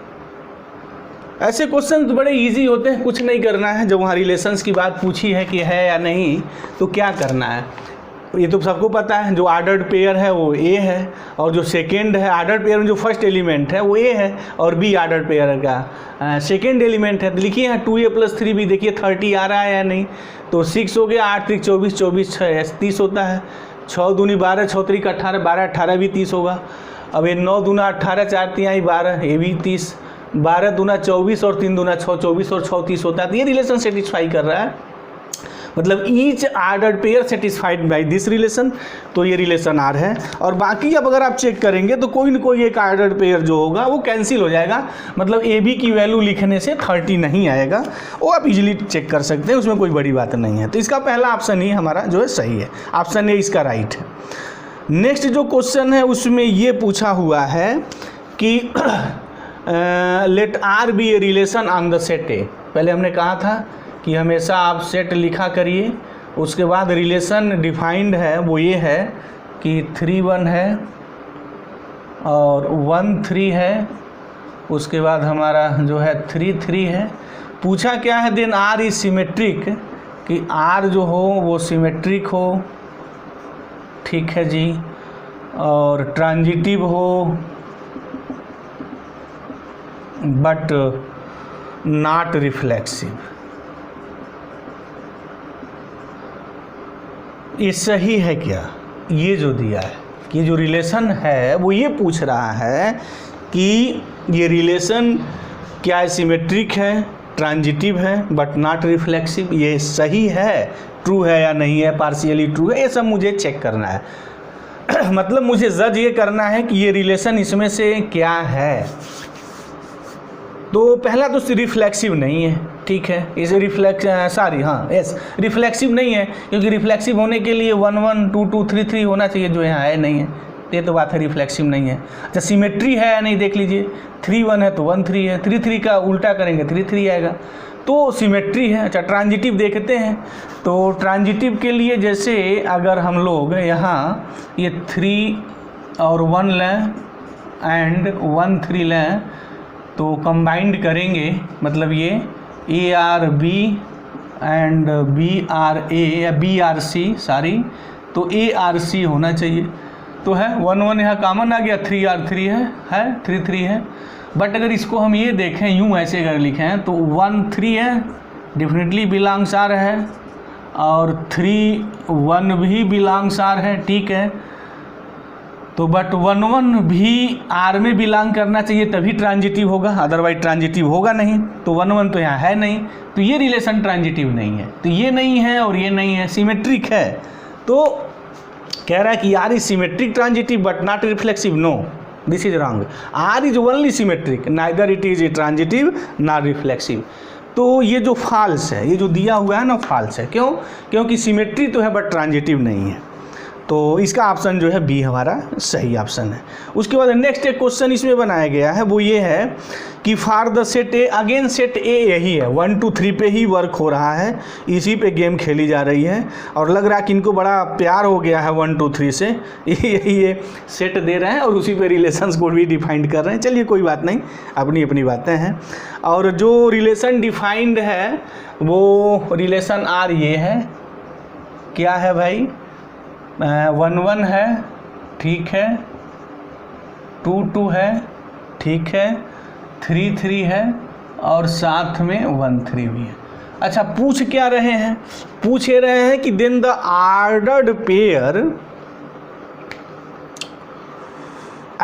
ऐसे क्वेश्चन बड़े इजी होते हैं, कुछ नहीं करना है। जब वहाँ रिलेशंस की बात पूछी है कि है या नहीं तो क्या करना है, ये तो सबको पता है। जो आर्डर्ड पेयर है वो ए है और जो सेकेंड है आर्डर्ड पेयर में जो फर्स्ट एलिमेंट है वो ए है और बी आर्डर्ड पेयर का सेकेंड एलिमेंट है। तो लिखिए यहाँ 2a + 3b, देखिए 30 आ रहा है या नहीं, तो 6 हो गया, 8 3 24 24 6 30 होता है, 6 दूनी 12 6 3 18 12 18 भी 30 होगा। अब ये 9 दूना 18 4 3 12 ये भी 30, 12 दूना 24 और 3 दूना 6 24 और 6 30 होता है। तो ये रिलेशन सेटिस्फाई कर रहा है, मतलब each ordered pair satisfied by this relation, तो ये रिलेशन आर है। और बाकी अब अगर आप चेक करेंगे तो कोई न कोई एक आर्डर्ड पेयर जो होगा वो कैंसिल हो जाएगा, मतलब ए बी की वैल्यू लिखने से 30 नहीं आएगा, वो आप इजीली चेक कर सकते हैं, उसमें कोई बड़ी बात नहीं है। तो इसका पहला ऑप्शन ही हमारा जो है सही है, ऑप्शन ए इसका राइट है। नेक्स्ट जो क्वेश्चन है उसमें ये पूछा हुआ है कि let R B a relation on the set A. पहले हमने कहा था कि हमेशा आप सेट लिखा करिए, उसके बाद रिलेशन डिफाइंड है वो ये है कि 3 1 है और 1 3 है, उसके बाद हमारा जो है 3 3 है। पूछा क्या है, देन आर इज सिमेट्रिक, कि आर जो हो वो सिमेट्रिक हो, ठीक है जी, और ट्रांजिटिव हो बट नॉट रिफ्लेक्सिव। ये सही है क्या? ये जो दिया है, ये जो रिलेशन है वो ये पूछ रहा है कि ये रिलेशन क्या सिमेट्रिक है, ट्रांजिटिव है बट नॉट रिफ्लेक्सिव, ये सही है, ट्रू है या नहीं है, पार्शियली ट्रू है, ये सब मुझे चेक करना है। मतलब मुझे जज ये करना है कि ये रिलेशन इसमें से क्या है। तो पहला तो रिफ्लेक्सिव नहीं है, ठीक है, इसे रिफ्लेक्सिव नहीं है, क्योंकि रिफ्लेक्सिव होने के लिए 1 1 2 2 3 3 होना चाहिए, जो यहाँ है नहीं है, ये तो बात है, रिफ्लेक्सिव नहीं है। अच्छा सिमेट्री है या नहीं देख लीजिए, 3 1 है तो 1 3 है, 3 3 का उल्टा करेंगे 3 3 आएगा, तो सिमेट्री है। अच्छा ट्रांजिटिव देखते हैं, तो ट्रांजिटिव के लिए जैसे अगर हम लोग यहाँ ये 3 और 1 लें एंड 1 3 लें तो कंबाइंड करेंगे, मतलब ये A R B and B R A या बी आर सी सॉरी, तो ए आर सी होना चाहिए, तो है 1 1 यहाँ कॉमन आ गया, 3 R 3 है 3 3 है। बट अगर इसको हम ये देखें यूँ ऐसे अगर लिखें तो 1 3 है, डेफिनेटली बिलोंग्स आर है, और 3 1 भी बिलोंग्स आर है, ठीक है। तो बट 1 1 भी आर में बिलोंग करना चाहिए तभी ट्रांजिटिव होगा, अदरवाइज ट्रांजिटिव होगा नहीं, तो 1 1 तो यहाँ है नहीं, तो ये रिलेशन ट्रांजिटिव नहीं है, तो ये नहीं है और ये नहीं है, सिमेट्रिक है। तो कह रहा है कि R is symmetric transitive but not reflexive, no this is wrong, R is only symmetric neither it is transitive not reflexive. तो ये जो फॉल्स है, ये जो दिया हुआ है ना फॉल्स है, क्यों? क्योंकि सिमेट्री तो है बट ट्रांजिटिव नहीं है, तो इसका ऑप्शन जो है बी हमारा सही ऑप्शन है। उसके बाद नेक्स्ट एक क्वेश्चन इसमें बनाया गया है, वो ये है कि for the set A, again set ए यही है, 1 2 3 पे ही वर्क हो रहा है, इसी पे गेम खेली जा रही है, और लग रहा है कि इनको बड़ा प्यार हो गया है 1 2 3 से, ये सेट दे रहे हैं और उसी पे रिलेशंस को भी डिफाइंड कर रहे हैं। चलिए कोई बात नहीं, अपनी अपनी बातें हैं। और जो रिलेशन डिफाइंड है वो रिलेशन आर ये है, क्या है भाई, 1 1 है, ठीक है, 2 2 है, ठीक है, 3 3 है और साथ में 1 3 भी है। अच्छा पूछ क्या रहे हैं, पूछ ये रहे हैं कि then the ordered pair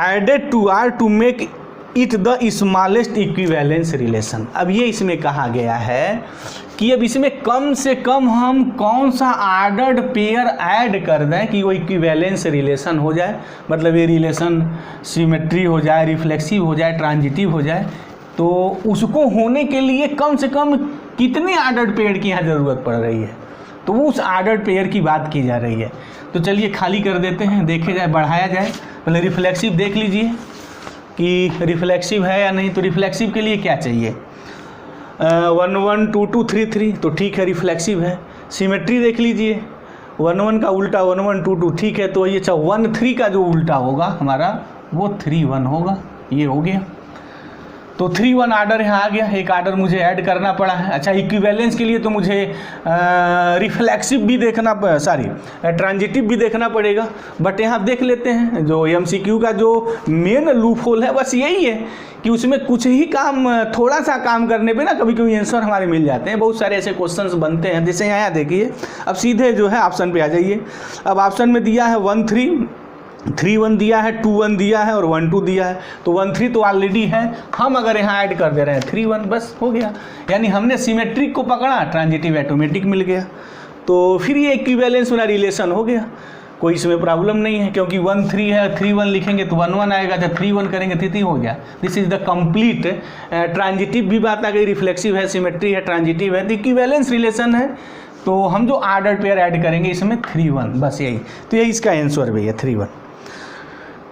added to R to make it the smallest equivalence relation. अब ये इसमें कहा गया है कि अब इसमें कम से कम हम कौन सा ऑर्डर्ड पेयर ऐड कर दें कि वो इक्विवेलेंस रिलेशन हो जाए, मतलब ये रिलेशन सिमेट्री हो जाए, रिफ्लेक्सिव हो जाए, ट्रांजिटिव हो जाए। तो उसको होने के लिए कम से कम कितने ऑर्डर्ड पेयर की यहाँ ज़रूरत पड़ रही है, तो वो उस ऑर्डर्ड पेयर की बात की जा रही है। तो चलिए खाली कर देते हैं, देखे जाए, बढ़ाया जाए। पहले रिफ्लेक्सिव देख लीजिए कि रिफ्लेक्सिव है या नहीं। तो रिफ्लेक्सिव के लिए क्या चाहिए, 1 1 2 2 3 3, तो ठीक है रिफ्लेक्सिव है। सिमेट्री देख लीजिए, 1 1 का उल्टा 1 1 2 2, ठीक है। तो ये 1 3 का जो उल्टा होगा हमारा वो 3 1 होगा, ये हो गया। तो 3 1 आर्डर यहाँ आ गया, एक आर्डर मुझे ऐड करना पड़ा है। अच्छा, इक्विवेलेंस के लिए तो मुझे रिफ्लेक्सिव भी देखना, ट्रांजिटिव भी देखना पड़ेगा। बट यहाँ देख लेते हैं, जो एमसीक्यू का जो मेन लूप होल है बस यही है कि उसमें कुछ ही काम, थोड़ा सा काम करने पे ना कभी कभी आंसर हमारे मिल जाते हैं। बहुत सारे ऐसे क्वेश्चंस बनते हैं, जैसे यहाँ देखिए। अब सीधे जो है ऑप्शन पे आ जाइए। अब ऑप्शन में दिया है 1 3, 3 1 दिया है, 2 1 दिया है और 1 2 दिया है। तो 1 3 तो ऑलरेडी है, हम अगर यहाँ ऐड कर दे रहे हैं 3 1, बस हो गया। यानी हमने सिमेट्रिक को पकड़ा, ट्रांजिटिव ऑटोमेटिक मिल गया। तो फिर ये इक्विवेलेंस वाला रिलेशन हो गया, कोई इसमें प्रॉब्लम नहीं है, क्योंकि 1 3 है, 3 1 लिखेंगे तो 1 1 आएगा, जब 3 1 करेंगे 3 3 हो गया। This is the complete. Transitive भी बात आ गई, रिफ्लेक्सिव है, सिमेट्री है, ट्रांजिटिव है, तो इक्विवेलेंस रिलेशन है। तो हम जो ऑर्डर पेयर ऐड करेंगे इसमें 3 1, बस यही। तो यही इसका आंसर भैया 3 1,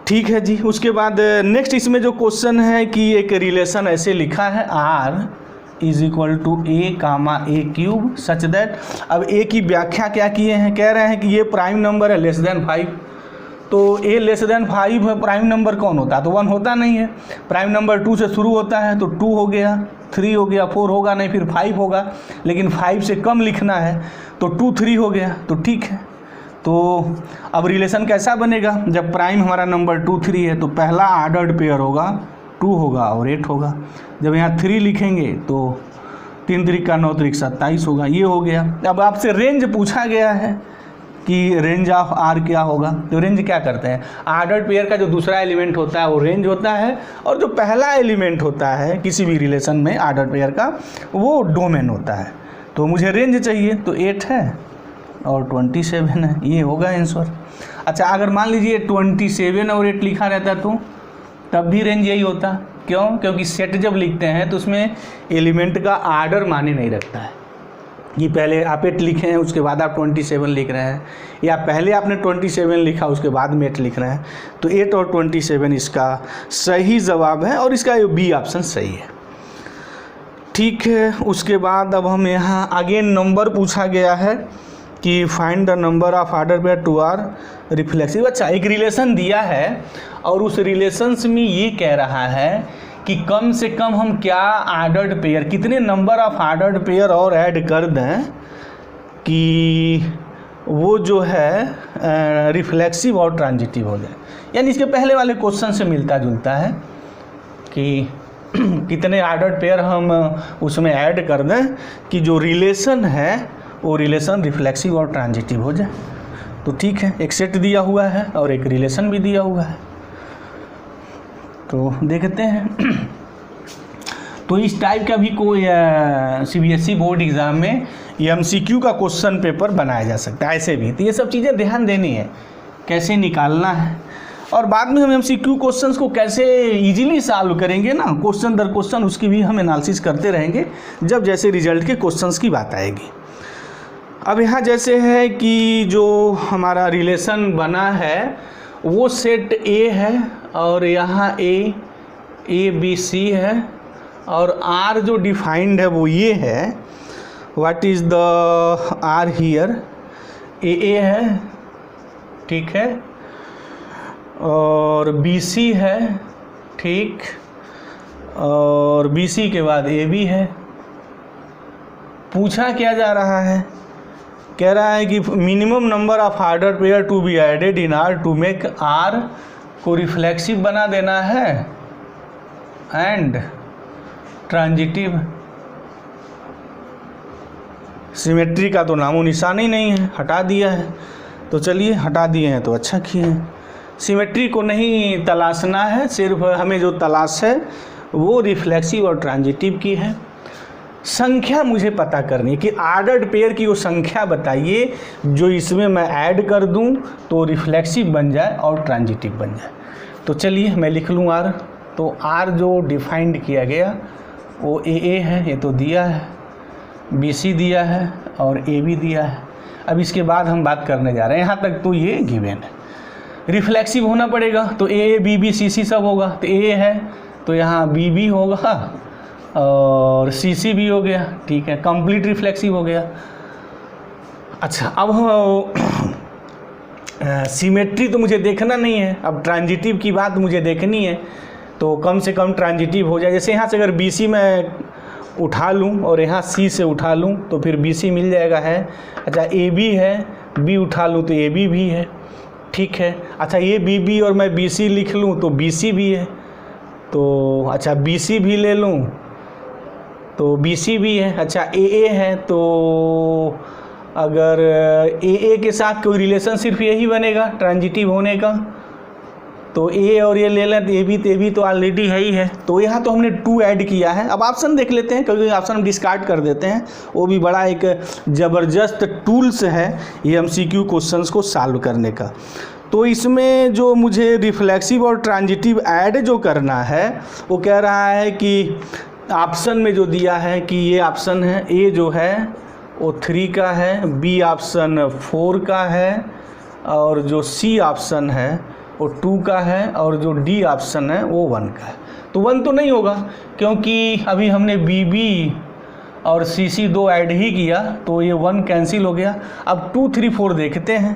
ठीक है जी। उसके बाद नेक्स्ट इसमें जो क्वेश्चन है कि एक रिलेशन ऐसे लिखा है, R is equal to A comma A cube such that. अब A की व्याख्या क्या किए हैं, कह रहे हैं कि ये प्राइम नंबर है लेस देन 5। तो A लेस देन 5 है, प्राइम नंबर कौन होता है, तो 1 होता नहीं है। प्राइम नंबर 2 से शुरू होता है, तो 2 हो गया, 3 हो गया, 4 होगा नहीं, फिर 5 होगा, लेकिन 5 से कम लिखना है, तो 2 3 हो गया, तो ठीक है। तो अब रिलेशन कैसा बनेगा, जब प्राइम हमारा नंबर 2 3 है, तो पहला ऑर्डर्ड पेयर होगा 2 होगा और 8 होगा। जब यहाँ 3 लिखेंगे तो 3 3 का 9 3 27 होगा, ये हो गया। अब आपसे रेंज पूछा गया है कि रेंज ऑफ आर क्या होगा। तो रेंज क्या करते हैं, ऑर्डर्ड पेयर का जो दूसरा एलिमेंट होता है वो रेंज होता है, और जो पहला एलिमेंट होता है किसी भी रिलेशन में ऑर्डर्ड पेयर का, वो डोमेन होता है। तो मुझे रेंज चाहिए, तो 8 है और 27 है, ये होगा आंसर। अच्छा, अगर मान लीजिए 27 और 8 लिखा रहता तो तब भी रेंज यही होता। क्यों, क्योंकि सेट जब लिखते हैं तो उसमें एलिमेंट का आर्डर माने नहीं रखता है कि पहले आप 8 लिखे हैं उसके बाद आप 27 लिख रहे हैं, या पहले आपने 27 लिखा उसके बाद में 8 लिख रहे हैं। तो 8 और 27 इसका सही जवाब है, और इसका बी ऑप्शन सही है, ठीक है। उसके बाद अब हम यहाँ अगेन नंबर पूछा गया है कि find the number of order pair to R reflexive. अच्छा, एक रिलेशन दिया है और उस रिलेशंस में ये कह रहा है कि कम से कम हम क्या ऑर्डर्ड पेयर, कितने नंबर ऑफ ऑर्डर्ड पेयर और ऐड कर दें कि वो जो है रिफ्लेक्सिव और ट्रांजिटिव हो जाए। यानी इसके पहले वाले क्वेश्चन से मिलता जुलता है कि कितने ऑर्डर्ड पेयर हम उसमें ऐड कर दें कि जो रिलेशन है वो रिलेशन रिफ्लेक्सिव और ट्रांजिटिव हो जाए। तो ठीक है, एक सेट दिया हुआ है और एक रिलेशन भी दिया हुआ है, तो देखते हैं। तो इस टाइप का भी कोई सीबीएसई बोर्ड एग्ज़ाम में एमसीक्यू का क्वेश्चन पेपर बनाया जा सकता है, ऐसे भी। तो ये सब चीज़ें ध्यान देनी है, कैसे निकालना है, और बाद में हम एमसीक्यू क्वेश्चंस को कैसे इजीली सॉल्व करेंगे ना, क्वेश्चन दर क्वेश्चन, उसकी भी हम एनालिसिस करते रहेंगे जब जैसे रिजल्ट के क्वेश्चंस की बात आएगी। अब यहाँ जैसे है कि जो हमारा रिलेशन बना है वो सेट ए है, और यहाँ ए बी सी है, और आर जो डिफाइंड है वो ये है, what is the R here, A है, ठीक है, और बी सी है, ठीक, और बी सी के बाद ए बी है। पूछा क्या जा रहा है, कह रहा है कि minimum number of order pair to be added in R to make R को रिफ्लेक्सिव बना देना है एंड ट्रांजिटिव। सिमेट्री का तो नामो निशान ही नहीं है, हटा दिया है। तो चलिए, हटा दिए हैं तो अच्छा किए हैं। सिमेट्री को नहीं तलाशना है, सिर्फ हमें जो तलाश है वो रिफ्लेक्सिव और ट्रांजिटिव की है। संख्या मुझे पता करनी है कि आर्डर्ड पेयर की वो संख्या बताइए जो इसमें मैं ऐड कर दूं तो रिफ्लेक्सिव बन जाए और ट्रांजिटिव बन जाए। तो चलिए मैं लिख लूँ आर। तो आर जो डिफाइंड किया गया वो ए है, ये तो दिया है, बी सी दिया है और ए बी दिया है। अब इसके बाद हम बात करने जा रहे हैं, यहाँ तक तो ये गिवन है। रिफ्लेक्सिव होना पड़ेगा तो ए बी बी सी सी सब होगा। तो ए है तो यहाँ बी बी होगा और सी सी भी हो गया, ठीक है, कंप्लीट रिफ्लेक्सिव हो गया। अच्छा, अब सिमेट्री तो मुझे देखना नहीं है, अब ट्रांजिटिव की बात मुझे देखनी है। तो कम से कम ट्रांजिटिव हो जाए। जैसे यहाँ से अगर बी सी मैं उठा लूँ और यहाँ सी से उठा लूँ तो फिर बी सी मिल जाएगा है। अच्छा, ए बी है, बी उठा लूँ तो ए बी भी है, ठीक है। अच्छा, ये बी बी और मैं बी सी लिख लूँ तो बी सी भी है। तो अच्छा, बी सी भी ले लूँ तो बी सी भी है। अच्छा, ए है तो अगर ए के साथ कोई रिलेशन सिर्फ यही बनेगा ट्रांजिटिव होने का, तो ए और ये ले लें तो ए बी तो ऑलरेडी है ही है। तो यहाँ तो हमने 2 ऐड किया है। अब ऑप्शन देख लेते हैं, क्योंकि ऑप्शन हम डिस्कार्ड कर देते हैं। वो भी बड़ा एक ज़बरदस्त टूल्स है ये MCQ क्वेश्चंस को सॉल्व करने का। तो इसमें जो मुझे रिफ्लेक्सिव और ट्रांजिटिव ऐड जो करना है वो कह रहा है कि ऑप्शन में जो दिया है कि ये ऑप्शन है, ए जो है वो 3 का है, बी ऑप्शन 4 का है और जो सी ऑप्शन है वो 2 का है और जो डी ऑप्शन है वो 1 का है। तो 1 तो नहीं होगा क्योंकि अभी हमने बी बी और सी सी 2 ऐड ही किया, तो ये 1 कैंसिल हो गया। अब 2 3 4 देखते हैं,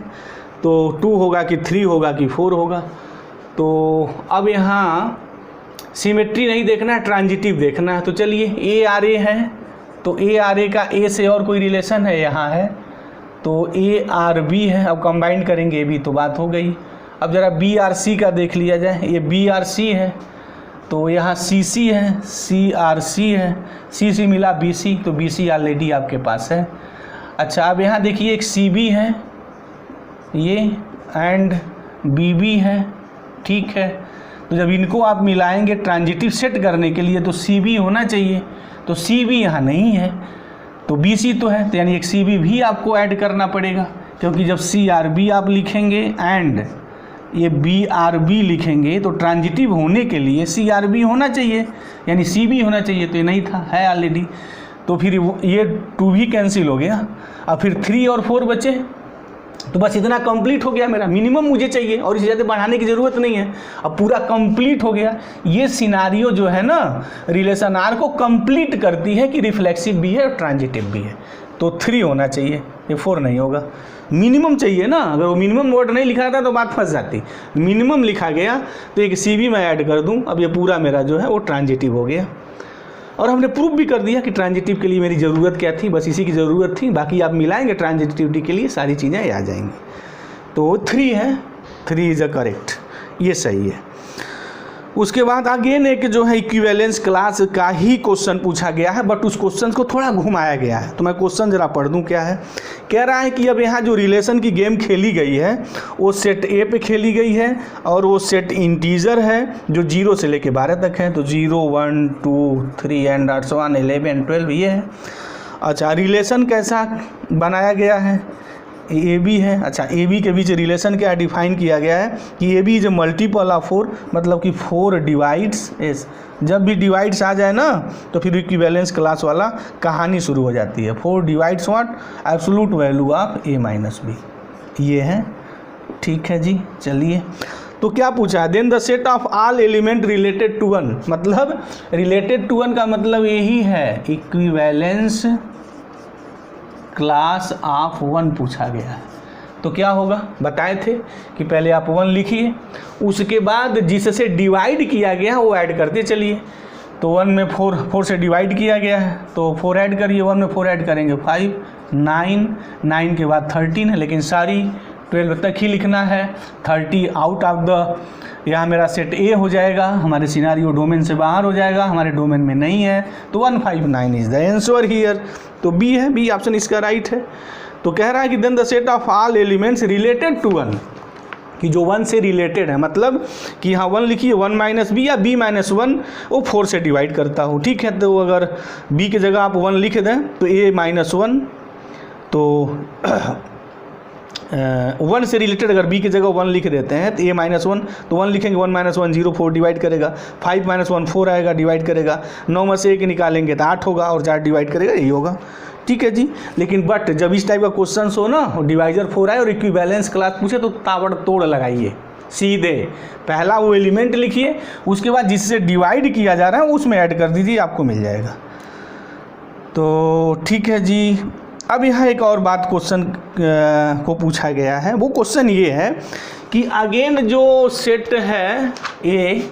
तो 2 होगा कि 3 होगा कि 4 होगा। तो अब यहाँ सिमेट्री नहीं देखना है, ट्रांजिटिव देखना है। तो चलिए ए आर ए है तो ए आर ए का ए से और कोई रिलेशन है, यहाँ है तो ए आर बी है। अब कंबाइन करेंगे ए बी तो बात हो गई। अब ज़रा बी आर सी का देख लिया जाए, ये बी आर सी है तो यहाँ सी सी है, सी आर सी है, सी सी मिला बी सी, तो बी सी ऑलरेडी आपके पास है। अच्छा, अब यहाँ देखिए एक सी बी है ये एंड बी बी है, ठीक है। तो जब इनको आप मिलाएंगे ट्रांजिटिव सेट करने के लिए तो सी बी होना चाहिए, तो सी बी यहाँ नहीं है तो बी सी तो है, तो यानी एक सी बी भी आपको ऐड करना पड़ेगा, क्योंकि जब सी आर बी आप लिखेंगे एंड ये बी आर बी लिखेंगे तो ट्रांजिटिव होने के लिए सी आर बी होना चाहिए, यानी सी बी होना चाहिए, तो ये नहीं था, है ऑलरेडी। तो फिर ये 2 भी कैंसिल हो गया। अब फिर 3 और 4 बचे, तो बस इतना कंप्लीट हो गया मेरा। मिनिमम मुझे चाहिए और इससे ज़्यादा बढ़ाने की ज़रूरत नहीं है। अब पूरा कंप्लीट हो गया। ये सिनारियो जो है ना रिलेशन आर को कंप्लीट करती है कि रिफ्लेक्सिव भी है और ट्रांजिटिव भी है। तो 3 होना चाहिए, ये 4 नहीं होगा। मिनिमम चाहिए ना, अगर वो मिनिमम वर्ड नहीं लिखा था तो बात फंस जाती। मिनिमम लिखा गया तो एक सी बी मैं ऐड कर दूं। अब ये पूरा मेरा जो है वो ट्रांजिटिव हो गया और हमने प्रूव भी कर दिया कि ट्रांजिटिव के लिए मेरी ज़रूरत क्या थी, बस इसी की ज़रूरत थी। बाकी आप मिलाएंगे ट्रांजिटिविटी के लिए सारी चीज़ें आ जाएंगी। तो 3 है, 3 इज़ अ करेक्ट, ये सही है। उसके बाद अगेन एक जो है इक्विवेलेंस क्लास का ही क्वेश्चन पूछा गया है, बट उस क्वेश्चन को थोड़ा घुमाया गया है। तो मैं क्वेश्चन ज़रा पढ़ दूं क्या है। कह रहा है कि अब यहाँ जो रिलेशन की गेम खेली गई है वो सेट ए पे खेली गई है और वो सेट इंटीजर है जो 0 से लेके 12 तक है। तो 0 1 2 3 एंड 1 11 12 ये है। अच्छा, रिलेशन कैसा बनाया गया है, ए बी है। अच्छा, ए बी के बीच रिलेशन क्या डिफाइन किया गया है कि a b is a multiple of 4, मतलब कि 4 डिवाइड्स एस। जब भी डिवाइड्स आ जाए ना तो फिर इक्विवेलेंस क्लास वाला कहानी शुरू हो जाती है। 4 divides what, absolute value of a minus b, ये है, ठीक है जी। चलिए, तो क्या पूछा है, then the set of all element related to 1, मतलब रिलेटेड टू 1 का मतलब यही है इक्विवेलेंस क्लास ऑफ 1 पूछा गया है। तो क्या होगा, बताए थे कि पहले आप 1 लिखिए, उसके बाद जिससे डिवाइड किया गया वो ऐड करते चलिए। तो 1 में 4 से डिवाइड किया गया है तो 4 ऐड करिए, 1 में 4 ऐड करेंगे 5, 9 के बाद 13 है, लेकिन सारी 12 तक ही लिखना है। 30 आउट ऑफ द, यहाँ मेरा सेट ए हो जाएगा, हमारे सिनारियो डोमेन से बाहर हो जाएगा, हमारे डोमेन में नहीं है। तो 159 इज द आंसर हियर। तो बी है, बी ऑप्शन इसका राइट है। तो कह रहा है कि then the set of all elements related to 1, कि जो 1 से रिलेटेड है, मतलब कि यहाँ 1 लिखिए 1 माइनस बी या b माइनस 1 वो 4 से डिवाइड करता हो, ठीक है। तो अगर b की जगह आप 1 लिख दें तो a माइनस 1, तो 1 से रिलेटेड अगर b की जगह 1 लिख देते हैं तो a माइनस 1, तो 1 लिखेंगे 1 माइनस 1 0, 4 डिवाइड करेगा, 5 माइनस 1 4 आएगा, डिवाइड करेगा, 9 में से 1 निकालेंगे तो 8 होगा और 4 डिवाइड करेगा, यही होगा, ठीक है जी। लेकिन बट जब इस टाइप का क्वेश्चन हो ना, डिवाइजर 4 आए और इक्विवेलेंस क्लास पूछे तो ताबड़तोड़ लगाइए, सीधे पहला वो एलिमेंट लिखिए, उसके बाद जिससे डिवाइड किया जा रहा है उसमें ऐड कर दीजिए, आपको मिल जाएगा। तो ठीक है जी। अब यहाँ एक और बात क्वेश्चन को पूछा गया है, वो क्वेश्चन ये है कि अगेन जो सेट है ए,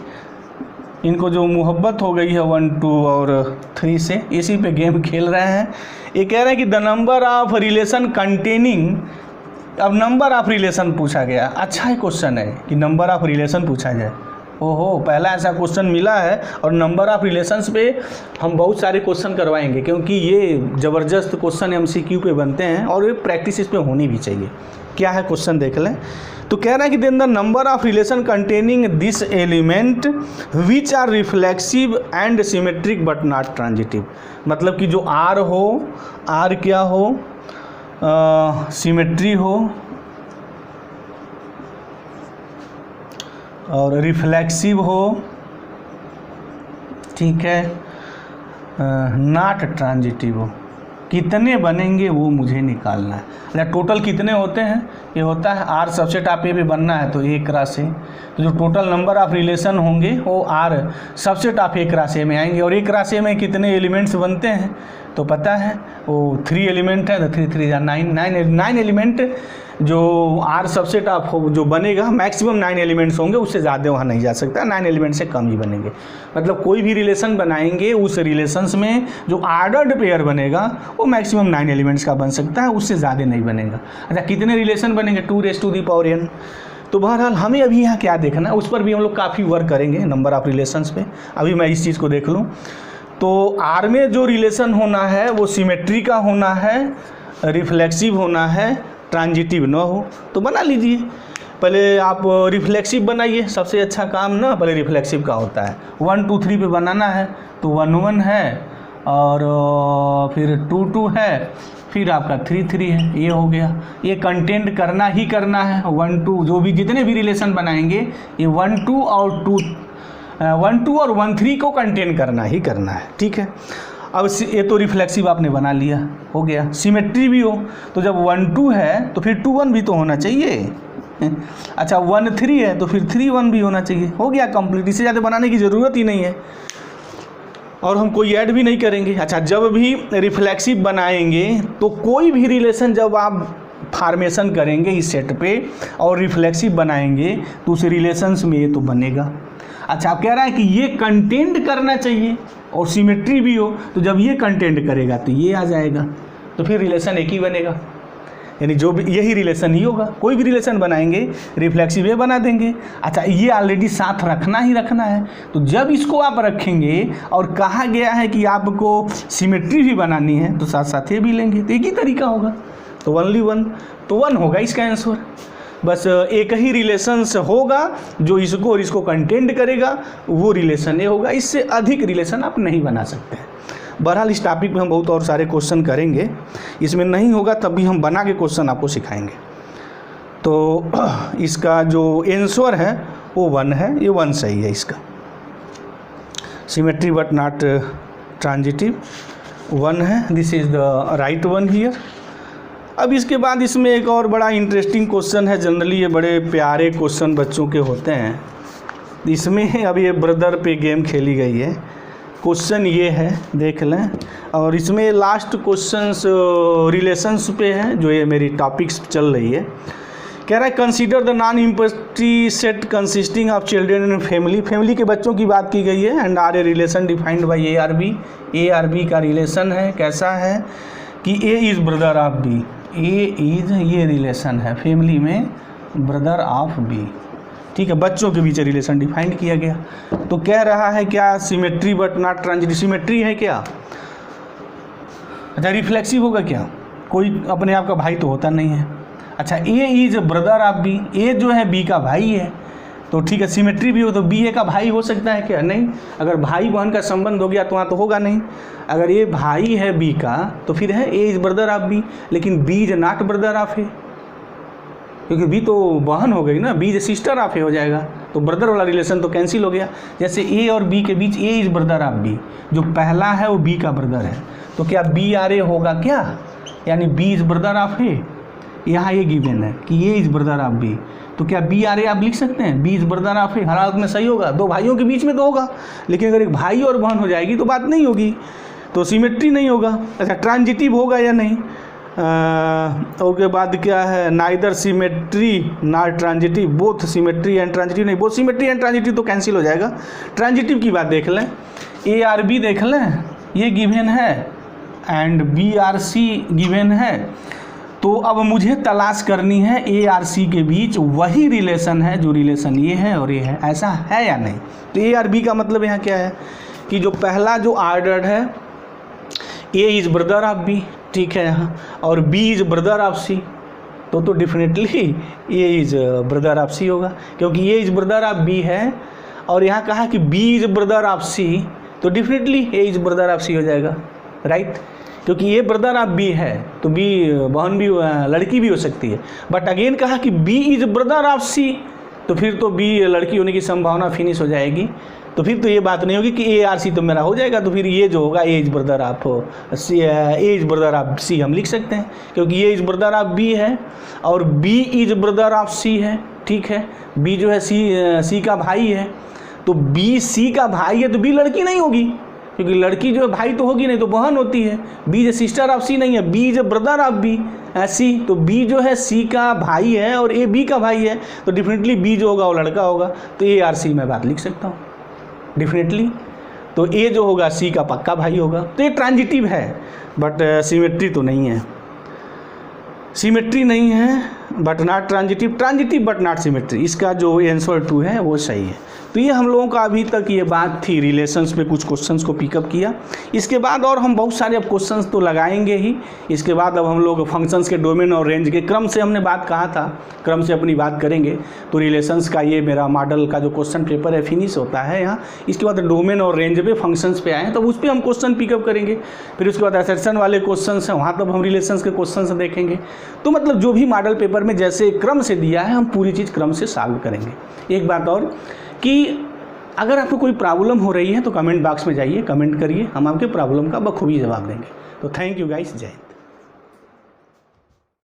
इनको जो मोहब्बत हो गई है 1 2 और 3 से, इसी पे गेम खेल रहे हैं। ये कह रहे हैं कि the number of relation containing, अब नंबर ऑफ रिलेशन पूछा गया, अच्छा ही क्वेश्चन है कि नंबर ऑफ रिलेशन पूछा जाए। ओहो, पहला ऐसा क्वेश्चन मिला है, और नंबर ऑफ रिलेशंस पे हम बहुत सारे क्वेश्चन करवाएंगे, क्योंकि ये ज़बरदस्त क्वेश्चन MCQ पे बनते हैं और ये प्रैक्टिस इस पे होनी भी चाहिए। क्या है क्वेश्चन देख लें। तो कह रहा है कि then the number of relation containing this element which are reflexive and symmetric but not transitive, मतलब कि जो R हो, R क्या हो, सिमेट्री हो और रिफ्लेक्सिव हो, ठीक है, नॉट ट्रांजिटिव हो। कितने बनेंगे वो मुझे निकालना है। मतलब टोटल कितने होते हैं, ये होता है R सबसेट आप ए पे बनना है तो एक राशि, तो जो टोटल नंबर ऑफ रिलेशन होंगे वो R सबसेट आप एक राशि में आएंगे। और एक राशि में कितने एलिमेंट्स बनते हैं तो पता है, वो 3 एलिमेंट है, तो 3 3 9 एलिमेंट जो R सबसेट आप जो बनेगा, मैक्सिमम 9 एलिमेंट्स होंगे, उससे ज़्यादा वहाँ नहीं जा सकता, 9 एलिमेंट से कम ही बनेंगे। मतलब कोई भी रिलेशन बनाएंगे, उस रिलेशंस में जो आर्डर्ड पेयर बनेगा वो मैक्सिमम 9 एलिमेंट्स का बन सकता है, उससे ज़्यादा नहीं बनेगा। अच्छा, कितने रिलेशन बनेंगे, 2⁴n। तो बहरहाल हमें अभी यहाँ क्या देखना है, उस पर भी हम लोग काफ़ी वर्क करेंगे नंबर ऑफ रिलेशंस पे। अभी मैं इस चीज़ को देख लूँ तो R में जो रिलेशन होना है वो सिमेट्री का होना है, रिफ्लेक्सिव होना है, ट्रांजिटिव ना हो। तो बना लीजिए, पहले आप रिफ्लेक्सिव बनाइए, सबसे अच्छा काम ना पहले रिफ्लेक्सिव का होता है। 1 2 3 पे बनाना है तो 1 1 है, और फिर 2 2 है, फिर आपका 3 3 है, ये हो गया। ये कंटेंट करना ही करना है, 1 2 जो भी जितने भी रिलेशन बनाएंगे ये 1 2 और 1 2 और 1 3 को कंटेन करना ही करना है, ठीक है। अब ये तो रिफ्लेक्सिव आपने बना लिया, हो गया। सिमेट्री भी हो तो जब 1 2 है तो फिर 2 1 भी तो होना चाहिए। अच्छा, 1 3 है तो फिर 3 1 भी होना चाहिए, हो गया कंप्लीट। इससे ज़्यादा बनाने की ज़रूरत ही नहीं है, और हम कोई ऐड भी नहीं करेंगे। अच्छा, जब भी रिफ्लेक्सिव बनाएंगे तो कोई भी रिलेशन जब आप फॉर्मेशन करेंगे इस सेट पे और रिफ्लेक्सिव बनाएंगे तो उस रिलेशंस में ये तो बनेगा। अच्छा, आप कह रहा है कि ये कंटेंट करना चाहिए और सिमेट्री भी हो, तो जब ये कंटेंट करेगा तो ये आ जाएगा, तो फिर रिलेशन एक ही बनेगा, यानी जो भी यही रिलेशन ही होगा। कोई भी रिलेशन बनाएंगे रिफ्लेक्सिव ये बना देंगे। अच्छा, ये ऑलरेडी साथ रखना ही रखना है, तो जब इसको आप रखेंगे और कहा गया है कि आपको सिमेट्री भी बनानी है तो साथ साथ ये भी लेंगे, तो एक ही तरीका होगा। तो ओनली 1, तो 1 होगा इसका आंसर। बस एक ही रिलेशंस होगा जो इसको और इसको कंटेंट करेगा, वो रिलेशन ये होगा। इससे अधिक रिलेशन आप नहीं बना सकते। बहरहाल इस टॉपिक में हम बहुत और सारे क्वेश्चन करेंगे, इसमें नहीं होगा तब भी हम बना के क्वेश्चन आपको सिखाएंगे। तो इसका जो आंसर है वो 1 है, ये 1 सही है इसका। सिमेट्री बट नॉट ट्रांजिटिव 1 है, this is the right one here. अब इसके बाद इसमें एक और बड़ा इंटरेस्टिंग क्वेश्चन है। जनरली ये बड़े प्यारे क्वेश्चन बच्चों के होते हैं, इसमें अब ये ब्रदर पे गेम खेली गई है। क्वेश्चन ये है, देख लें, और इसमें लास्ट क्वेश्चंस रिलेशंस पे है जो ये मेरी टॉपिक्स चल रही है। कह रहा है consider the non impossible set consisting of children and family. Family के बच्चों की बात की गई है। And R a relation defined by a R B. A R b का रिलेशन है, कैसा है कि a is brother of b. A is ये रिलेशन है फैमिली में ब्रदर ऑफ बी, ठीक है। बच्चों के बीच रिलेशन डिफाइंड किया गया। तो कह रहा है क्या symmetry but not transitive. Symmetry है क्या? अच्छा, रिफ्लेक्सिव होगा क्या? कोई अपने आप का भाई तो होता नहीं है। अच्छा ए इज ब्रदर ऑफ बी, ए जो है बी का भाई है, तो ठीक है सिमेट्री भी हो तो बी ए का भाई हो सकता है क्या? नहीं, अगर भाई बहन का संबंध हो गया तो वहाँ तो होगा नहीं। अगर ए भाई है बी का तो फिर है A is brother of B, लेकिन B is not brother of A, क्योंकि बी तो बहन हो गई ना, B is sister of A हो जाएगा, तो ब्रदर वाला रिलेशन तो कैंसिल हो गया। जैसे ए और बी के बीच ए इज ब्रदर ऑफ बी, जो पहला है वो बी का ब्रदर है, तो क्या बी आर ए होगा क्या? यानी बी इज ब्रदर ऑफ ए, यहाँ ये गिवन है कि ए इज ब्रदर ऑफ बी, तो क्या बी आर ए आप लिख सकते हैं? बी इज ब्रदर ऑफ ए हर हालत में सही होगा, दो भाइयों के बीच में तो होगा, लेकिन अगर एक भाई और बहन हो जाएगी तो बात नहीं होगी, तो सिमेट्री नहीं होगा। अच्छा ट्रांजिटिव होगा या नहीं? और के बाद क्या है, neither symmetry not transitive, both symmetry and transitive, नहीं बोथ सिमेट्री एंड ट्रांजिटिव तो कैंसिल हो जाएगा। ट्रांजिटिव की बात देख लें, ए आर बी देख लें, ये गिवन है and B R c given है, तो अब मुझे तलाश करनी है ए आर सी के बीच वही रिलेशन है जो रिलेशन ये है और ये है, ऐसा है या नहीं? तो ए आर बी का मतलब यहाँ क्या है कि जो पहला जो ऑर्डर है A is brother of B, ठीक है यहाँ, और B is brother of C, तो definitely A is brother of C होगा, क्योंकि A is brother of B है और यहाँ कहा कि B is brother of C, तो definitely A is brother of C हो जाएगा, राइट? क्योंकि ये ब्रदर ऑफ बी है तो बी बहन भी लड़की भी हो सकती है, बट अगेन कहा कि B is brother of C, तो फिर तो बी लड़की होने की संभावना फिनिश हो जाएगी, तो फिर तो ये बात नहीं होगी कि ए आर सी तो मेरा हो जाएगा, तो फिर ये जो होगा A is brother of C, A is brother of C हम लिख सकते हैं, क्योंकि A is brother of B है और B is brother of C है, ठीक है। बी जो है सी का भाई है, तो बी सी का भाई है तो बी लड़की नहीं होगी, क्योंकि लड़की जो है भाई तो होगी नहीं तो बहन होती है। B is sister of c नहीं है, b is brother of b c, तो बी जो है सी का भाई है और ए बी का भाई है, तो डेफिनेटली बी जो होगा वो लड़का होगा, तो ए आर सी मैं बात लिख सकता हूँ डेफिनेटली। तो ए जो होगा सी का पक्का भाई होगा, तो ये ट्रांजिटिव है बट सिमेट्री तो नहीं है, सिमेट्री नहीं है but not transitive, transitive but not symmetry, इसका जो आंसर 2 है वो सही है। तो ये हम लोगों का अभी तक ये बात थी, रिलेशंस पे कुछ क्वेश्चंस को पिकअप किया। इसके बाद और हम बहुत सारे अब क्वेश्चंस तो लगाएंगे ही। इसके बाद अब हम लोग फंक्शंस के डोमेन और रेंज के क्रम से हमने बात कहा था, क्रम से अपनी बात करेंगे। तो रिलेशंस का ये मेरा मॉडल का जो क्वेश्चन पेपर है फिनिश होता है यहाँ। इसके बाद डोमेन और रेंज पे फंक्शंस पे आए तो उस पर हम क्वेश्चन पिकअप करेंगे। फिर उसके बाद असर्शन वाले क्वेश्चन हैं, वहाँ तब हम रिलेशंस के क्वेश्चन देखेंगे। तो मतलब जो भी मॉडल पेपर में जैसे क्रम से दिया है हम पूरी चीज़ क्रम से सॉल्व करेंगे। एक बात और कि अगर आपको कोई प्रॉब्लम हो रही है तो कमेंट बॉक्स में जाइए, कमेंट करिए, हम आपके प्रॉब्लम का बखूबी जवाब देंगे। तो थैंक यू गाइस, जय हिंद।